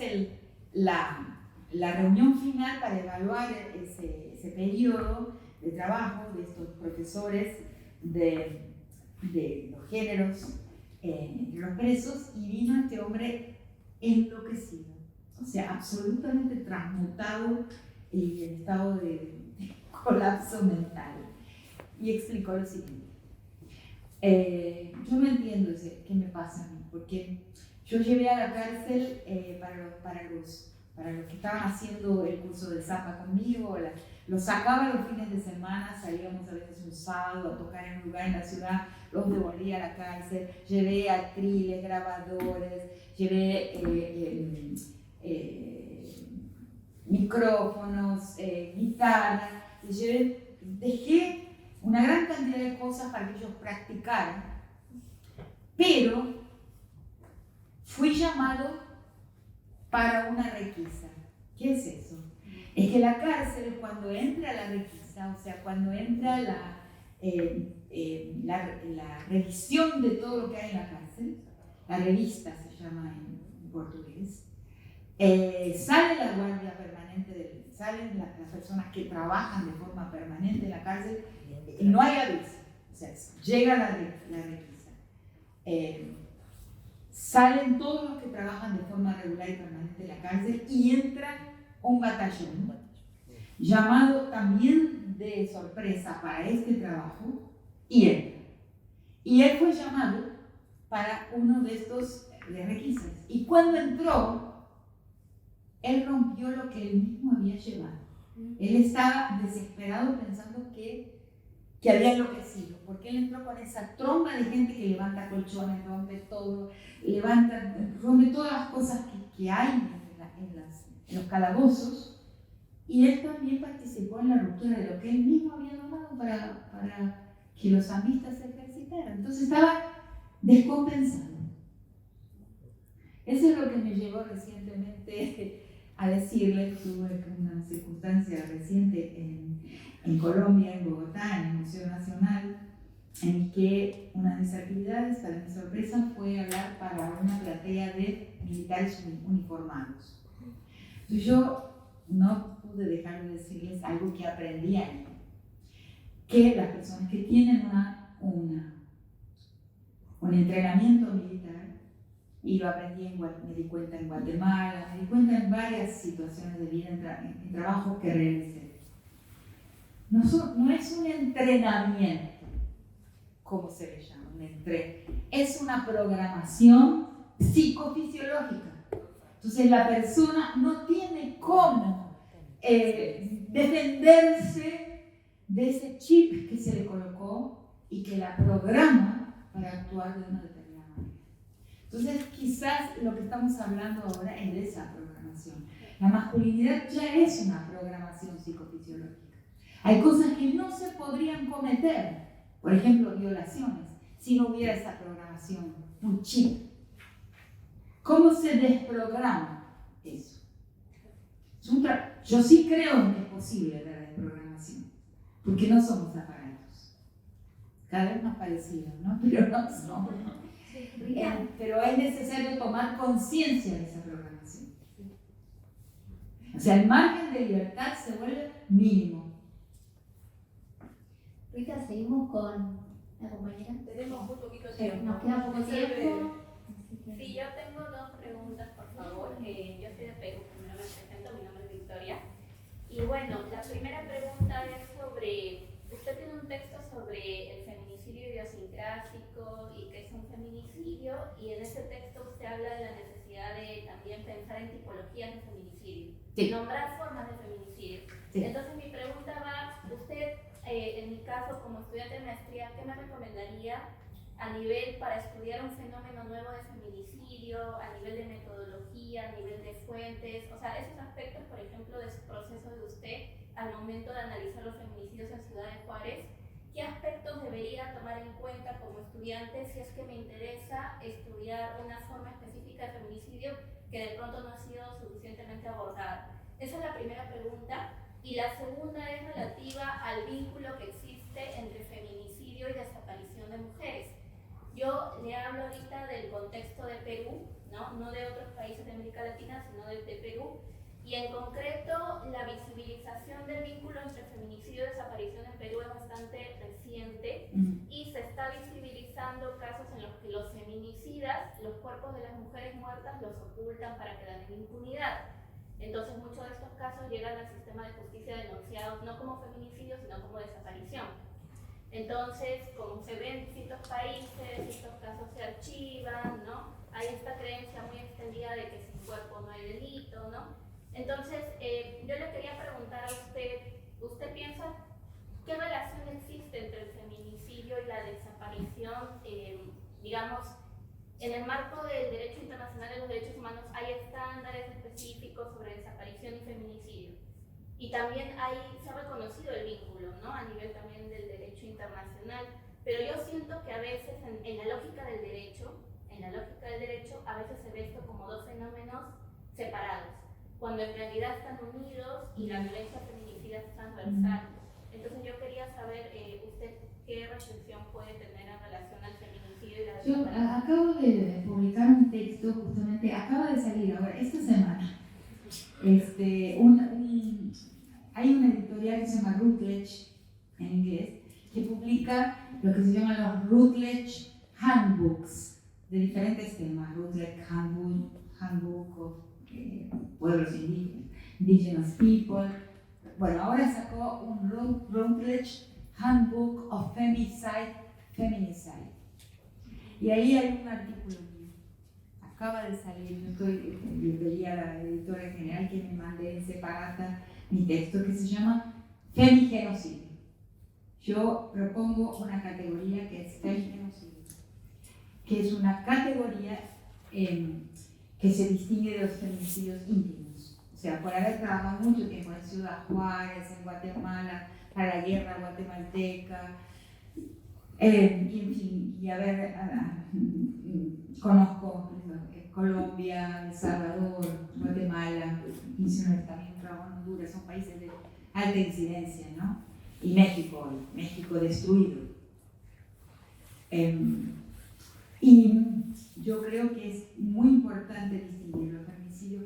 la reunión final para evaluar ese periodo de trabajo de estos profesores de los géneros entre los presos, y vino este hombre enloquecido, o sea, absolutamente transmutado y en estado de colapso mental, y explicó lo siguiente: Yo no entiendo qué me pasa a mí, porque yo llevé a la cárcel para los que estaban haciendo el curso de Zapa conmigo, los sacaba los fines de semana, salíamos a veces un sábado a tocar en un lugar en la ciudad, los devolvía a la cárcel, llevé atriles, grabadores, llevé micrófonos, guitarras, dejé una gran cantidad de cosas para que ellos practicaran, pero fui llamado para una requisa. ¿Qué es eso? Es que la cárcel, cuando entra la requisa, o sea, cuando entra la revisión de todo lo que hay en la cárcel, la revista se llama en portugués, sale la guardia permanente, salen las personas que trabajan de forma permanente en la cárcel, no hay aviso, o sea, llega la requisa. Salen todos los que trabajan de forma regular y permanente en la cárcel y entra un batallón llamado también de sorpresa para este trabajo y entra. Y él fue llamado para uno de estos requisas. Y cuando entró, él rompió lo que él mismo había llevado. Él estaba desesperado pensando que había enloquecido, porque él entró con esa tromba de gente que levanta colchones, rompe todo, rompe todas las cosas que hay en los calabozos, y él también participó en la ruptura de lo que él mismo había donado para que los zambistas se ejercitaran. Entonces estaba descompensado. Eso es lo que me llevó recientemente a decirle. Tuve una circunstancia reciente en Colombia, en Bogotá, en el Museo Nacional, en que una de mis actividades, para mi sorpresa, fue hablar para una platea de militares uniformados. Entonces yo no pude dejar de decirles algo que aprendí ahí, que las personas que tienen un entrenamiento militar, y lo aprendí, me di cuenta en Guatemala, me di cuenta en varias situaciones de vida, en trabajo que realicé. No es un entrenamiento, como se le llama, es una programación psicofisiológica. Entonces la persona no tiene cómo defenderse de ese chip que se le colocó y que la programa para actuar de una determinada manera. Entonces quizás lo que estamos hablando ahora es de esa programación. La masculinidad ya es una programación psicofisiológica. Hay cosas que no se podrían cometer, por ejemplo, violaciones, si no hubiera esa programación, un chip. ¿Cómo se desprograma eso? Yo sí creo que es posible la desprogramación, porque no somos aparatos. Cada vez más parecidos, ¿no? Pero no somos. Pero es necesario tomar conciencia de esa programación. O sea, el margen de libertad se vuelve mínimo. Rita, seguimos con la compañera. Tenemos muy poquito tiempo. Nos queda poco tiempo. Sí, yo tengo dos preguntas, por favor. Yo soy de Perú, primero me presento, mi nombre es Victoria. Y bueno, la primera pregunta es sobre, usted tiene un texto sobre el feminicidio idiosincrásico y qué es un feminicidio, y en ese texto usted habla de la necesidad de también pensar en tipologías de feminicidio, Sí. nombrar formas de feminicidio. Sí. Entonces mi pregunta va, usted, en mi caso como estudiante de maestría, ¿qué me recomendaría a nivel para estudiar un fenómeno nuevo de feminicidio, a nivel de metodología, a nivel de fuentes? O sea, esos aspectos, por ejemplo, de su proceso de usted al momento de analizar los feminicidios en Ciudad de Juárez, ¿qué aspectos debería tomar en cuenta como estudiante si es que me interesa estudiar una forma específica de feminicidio que de pronto no ha sido suficientemente abordada? Esa es la primera pregunta. Y la segunda es relativa al vínculo que existe entre feminicidio y desaparición de mujeres. Yo le hablo ahorita del contexto de Perú, no de otros países de América Latina, sino de Perú, y en concreto la visibilización del vínculo entre feminicidio y desaparición en Perú es bastante reciente y se está visibilizando casos en los que los feminicidas, los cuerpos de las mujeres muertas, los ocultan para quedar en impunidad. Entonces muchos de estos casos llegan al sistema de justicia denunciados no como feminicidio, sino como desaparición. Entonces, como se ve en distintos países, estos casos se archivan, ¿no? Hay esta creencia muy extendida de que sin cuerpo no hay delito, ¿no? Entonces, yo le quería preguntar a ¿usted piensa qué relación existe entre el feminicidio y la desaparición? Digamos, en el marco del derecho internacional de los derechos humanos hay estándares específicos sobre desaparición y feminicidio. Y también se ha reconocido el vínculo, ¿no? A nivel también del derecho internacional. Pero yo siento que a veces en la lógica del derecho, a veces se ve esto como dos fenómenos separados, cuando en realidad están unidos y la violencia feminicida es transversal. Entonces yo quería saber usted qué reflexión puede tener en relación al feminicidio y la Yo desaparición. acabo de publicar un texto, justamente, acaba de salir ahora, esta semana. Hay una editorial que se llama Routledge, en inglés, que publica lo que se llaman los Routledge Handbooks, de diferentes temas. Routledge Handbook of Pueblos Indígenas, Indigenous People. Bueno, ahora sacó un Routledge Handbook of Feminicide. Y ahí hay un artículo mío. Acaba de salir, yo pedí a la editora general que me mande en separata mi texto que se llama Femigenocidio. Yo propongo una categoría que es femigenocidio, que es una categoría que se distingue de los feminicidios íntimos. O sea, por haber trabajado mucho tiempo en Ciudad Juárez, en Guatemala, para la guerra guatemalteca, en fin, y conozco Colombia, El Salvador, Guatemala, hice también un trabajo en Honduras, son países de alta incidencia, ¿no? Y México destruido. Y yo creo que es muy importante distinguir los feminicidios,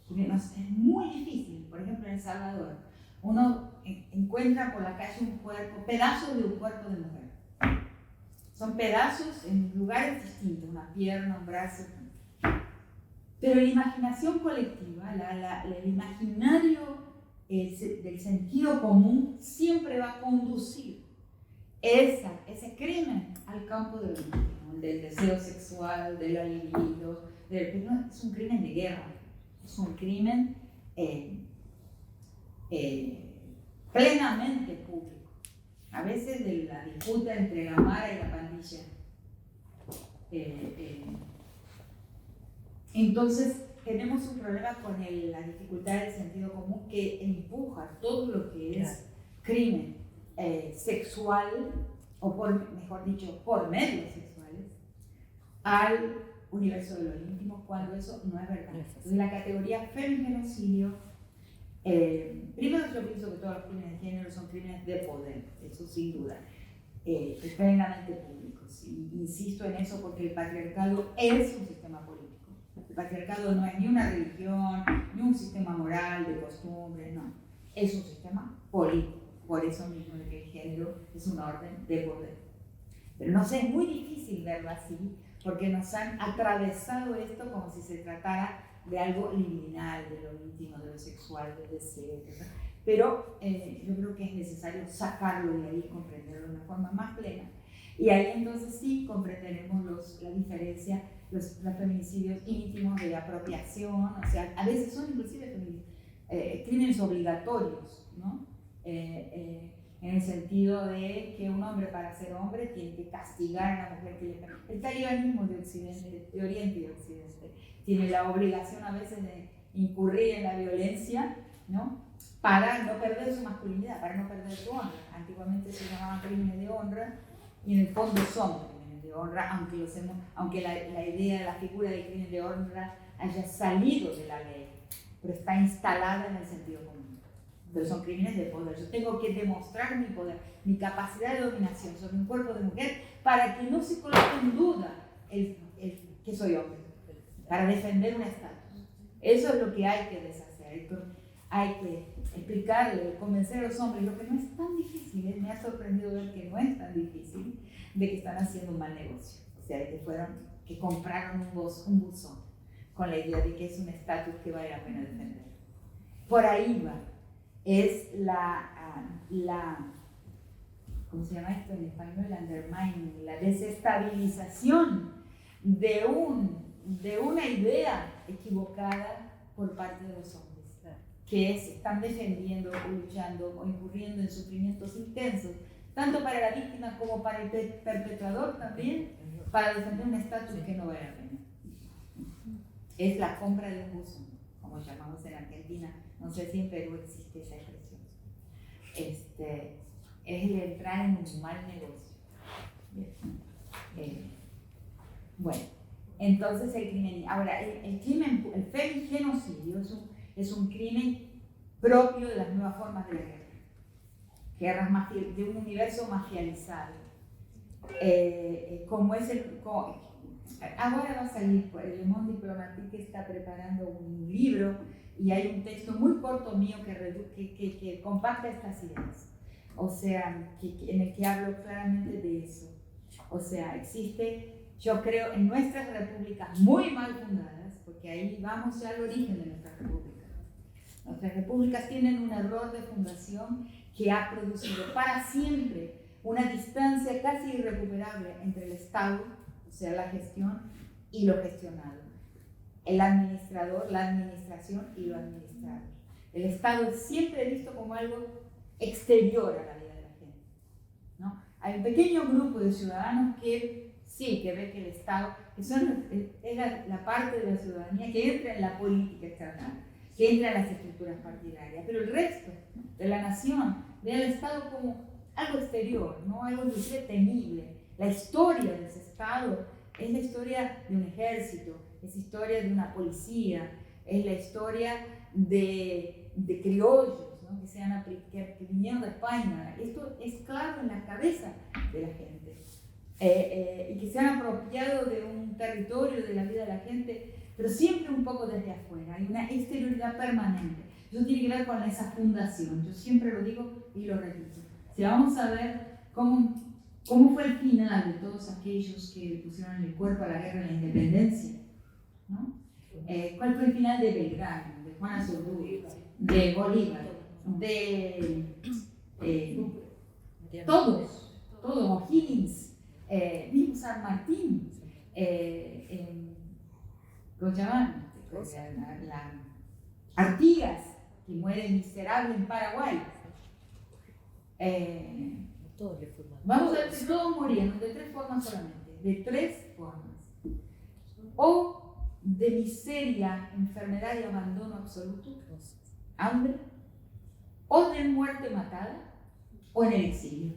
porque es muy difícil. Por ejemplo, en El Salvador, uno encuentra por la calle un cuerpo, pedazos de un cuerpo de mujer. Son pedazos en lugares distintos, una pierna, un brazo. Pero la imaginación colectiva, el imaginario del sentido común siempre va a conducir ese crimen al campo del íntimo, del deseo sexual, de la libido. Es un crimen de guerra, es un crimen plenamente público. A veces de la disputa entre la Mara y la pandilla. Entonces, tenemos un problema con la dificultad del sentido común que empuja todo lo que es crimen sexual, o mejor dicho, por medios sexuales, al universo de lo íntimo, cuando eso no es verdad. Entonces, la categoría femigenocidio, primero yo pienso que todos los crímenes de género son crímenes de poder, eso sin duda, plenamente públicos. Y insisto en eso porque el patriarcado es un sistema político. El patriarcado no es ni una religión, ni un sistema moral, de costumbre, no. Es un sistema político, por eso mismo de que el género es una orden de poder. Pero no sé, es muy difícil verlo así, porque nos han atravesado esto como si se tratara de algo liminal, de lo íntimo, de lo sexual, del deseo, etc. Pero yo creo que es necesario sacarlo de ahí y comprenderlo de una forma más plena. Y ahí entonces sí comprenderemos la diferencia, los feminicidios íntimos de apropiación, o sea, a veces son inclusive crímenes obligatorios, ¿no? En el sentido de que un hombre para ser hombre tiene que castigar a la mujer que le... El talibanismo de Occidente, de Oriente y de Occidente, tiene la obligación a veces de incurrir en la violencia, ¿no? Para no perder su masculinidad, para no perder su honra. Antiguamente se llamaban crímenes de honra y en el fondo son crímenes de honra, aunque la idea, la figura del crimen de honra haya salido de la ley, pero está instalada en el sentido común. Pero son crímenes de poder. Yo tengo que demostrar mi poder, mi capacidad de dominación sobre un cuerpo de mujer para que no se coloque en duda que soy hombre, para defender un estatus. Eso es lo que hay que deshacer. Hay que explicarle, convencer a los hombres, lo que no es tan difícil. Me ha sorprendido ver que no es tan difícil, de que están haciendo un mal negocio. O sea, que compraron un buzón con la idea de que es un estatus que vale la pena defender. Por ahí va. Es ¿cómo se llama esto en español? Undermining, la desestabilización de una idea equivocada por parte de los hombres, que están defendiendo o luchando o incurriendo en sufrimientos intensos, tanto para la víctima como para el perpetrador también, para defender un estatus que no vale la pena. Es la compra de un buzo, como llamamos en Argentina, no sé si en Perú existe esa expresión. Es el entrar en un mal negocio. Bueno, entonces el crimen. Ahora, el femigenocidio es un crimen propio de las nuevas formas de la guerra. Guerras de un universo mafializado. Como es ahora va a salir por el Le Monde Diplomatique, que está preparando un libro y hay un texto muy corto mío que compacta estas ideas. O sea, en el que hablo claramente de eso. O sea, existe, yo creo, en nuestras repúblicas muy mal fundadas, porque ahí vamos ya al origen de nuestras repúblicas. Nuestras repúblicas tienen un error de fundación que ha producido para siempre una distancia casi irrecuperable entre el Estado, o sea, la gestión, y lo gestionado. El administrador, la administración y lo administrado. El Estado es siempre visto como algo exterior a la vida de la gente, ¿no? Hay un pequeño grupo de ciudadanos que sí, que ve que el Estado, que es la parte de la ciudadanía que entra en la política externa, que entra en las estructuras partidarias, pero el resto de la nación ve al Estado como algo exterior, ¿no? Algo temible. La historia de ese Estado es la historia de un ejército, es la historia de una policía, es la historia de criollos, ¿no? que vinieron de España. Esto es claro en la cabeza de la gente. Y que se han apropiado de un territorio, de la vida de la gente, pero siempre un poco desde afuera. Hay una exterioridad permanente. Eso tiene que ver con esa fundación. Yo siempre lo digo y lo repito. Si vamos a ver cómo fue el final de todos aquellos que pusieron el cuerpo a la guerra de la independencia, ¿no? ¿Cuál fue el final de Belgrano, de Juan Azurduy, de Bolívar, de todos, O'Higgins, mismo San Martín, ¿cómo se llaman? Artigas, que muere miserable en Paraguay. Vamos a ver que todos murieron de tres formas solamente, de tres formas. O de miseria, enfermedad y abandono absoluto, hambre, o de muerte matada, o en el exilio.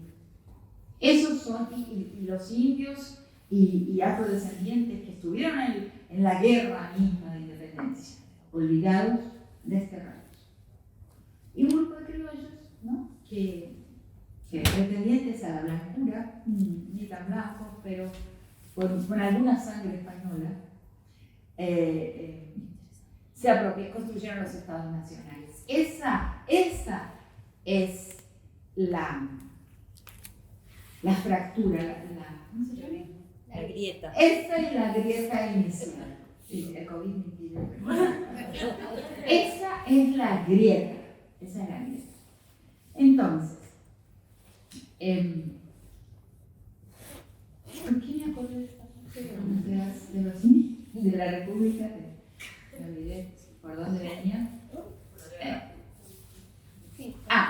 Esos son, y los indios y afrodescendientes que estuvieron en la guerra misma de independencia, olvidados, desterrados. Y un grupo de criollos, ¿no? que pretendientes a la blancura, ni tan blancos, pero con alguna sangre española, se apropiaron, construyeron los estados nacionales. Esa es la fractura, ¿cómo se llama? La grieta. Esa es la grieta inicial. Sí, el COVID me impidió. Esa es la grieta. Entonces, ¿por qué me acordé de esta parte de la República? Me olvidé por dónde venía.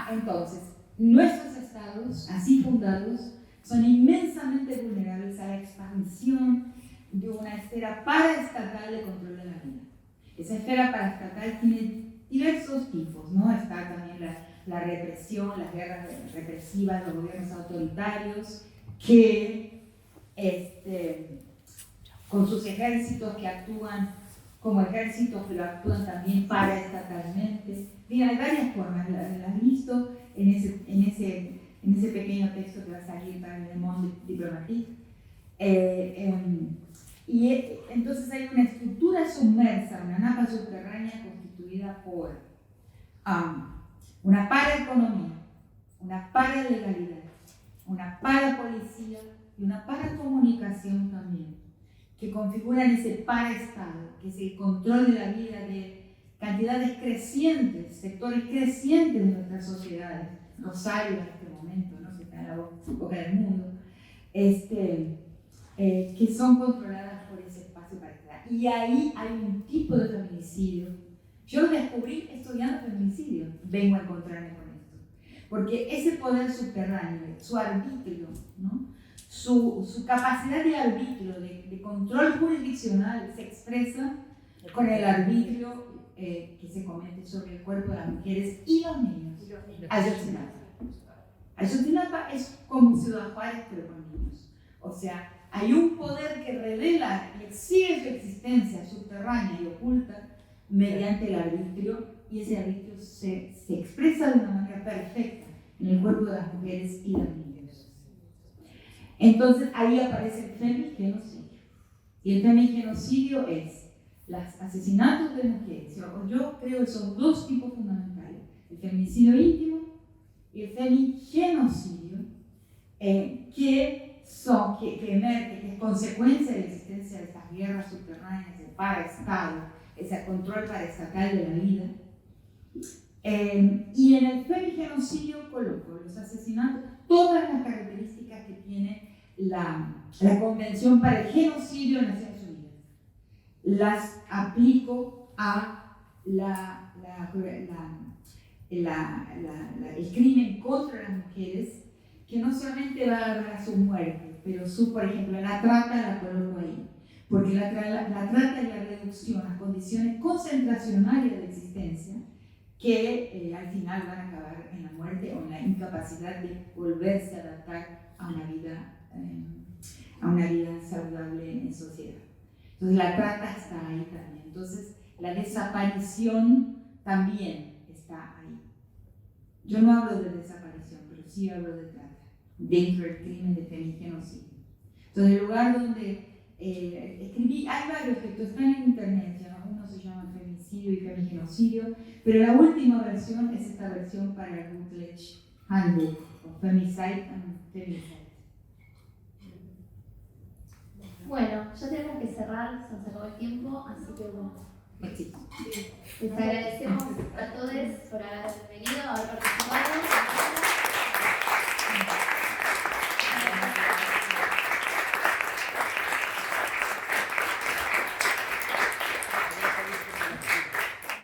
Entonces, nuestros estados, así fundados, son inmensamente vulnerables a la expansión de una esfera paraestatal de control de la vida. Esa esfera paraestatal tiene diversos tipos, ¿no? Está también la represión, las guerras represivas, los gobiernos autoritarios, que con sus ejércitos que actúan como ejércitos, pero actúan también paraestatalmente. Bien, hay varias formas, las listo en ese pequeño texto que va a salir para el Le Monde Diplomatique. Y entonces hay una estructura sumersa, una napa subterránea constituida por una paraeconomía, una paralegalidad, una parapolicía y una paracomunicación también, que configuran ese paraestado, que es el control de la vida de cantidades crecientes, sectores crecientes de nuestras sociedades. Rosario en este momento, ¿no? Que está en la boca del mundo, que son controladas por ese espacio parental. Y ahí hay un tipo de feminicidio. Yo lo descubrí estudiando feminicidio, vengo a encontrarme con esto. Porque ese poder subterráneo, su arbitrio, ¿no? su capacidad de arbitrio, de control jurisdiccional, se expresa con el arbitrio que se comete sobre el cuerpo de las mujeres y los niños. Ayotzinapa. Ayotzinapa es como Ciudad Juárez, pero con niños. O sea, hay un poder que revela y exhibe su existencia subterránea y oculta mediante el arbitrio, y ese arbitrio se expresa de una manera perfecta en el cuerpo de las mujeres y los niños. Entonces ahí aparece el femigenocidio. Y el femigenocidio es los asesinatos de mujeres. Yo creo que son dos tipos fundamentales: el feminicidio íntimo y el femigenocidio, que emerge, que es consecuencia de la existencia de estas guerras subterráneas, de para-estado, ese control paraestatal de la vida. Y en el femigenocidio coloco los asesinatos, todas las características que tiene la Convención para el Genocidio de Naciones Unidas. Las aplico a el crimen contra las mujeres, que no solamente va a dar a su muerte, pero por ejemplo, la trata la coloco ahí. Porque la trata es la reducción a condiciones concentracionales de existencia que al final van a acabar en la muerte o en la incapacidad de volverse a adaptar a una vida saludable en sociedad. Entonces la trata está ahí también. Entonces la desaparición también está ahí. Yo no hablo de desaparición, pero sí hablo de trata, dentro del crimen de femigenocidio. Entonces el lugar donde escribí, hay varios textos, están en internet, uno se llama Femicidio y Femigenocidio, pero la última versión es esta versión para el Routledge Handbook, o Femicide and Femicide. Bueno, ya tenemos que cerrar, se nos acabó el tiempo, así que bueno. Sí. Les agradecemos a todos por haber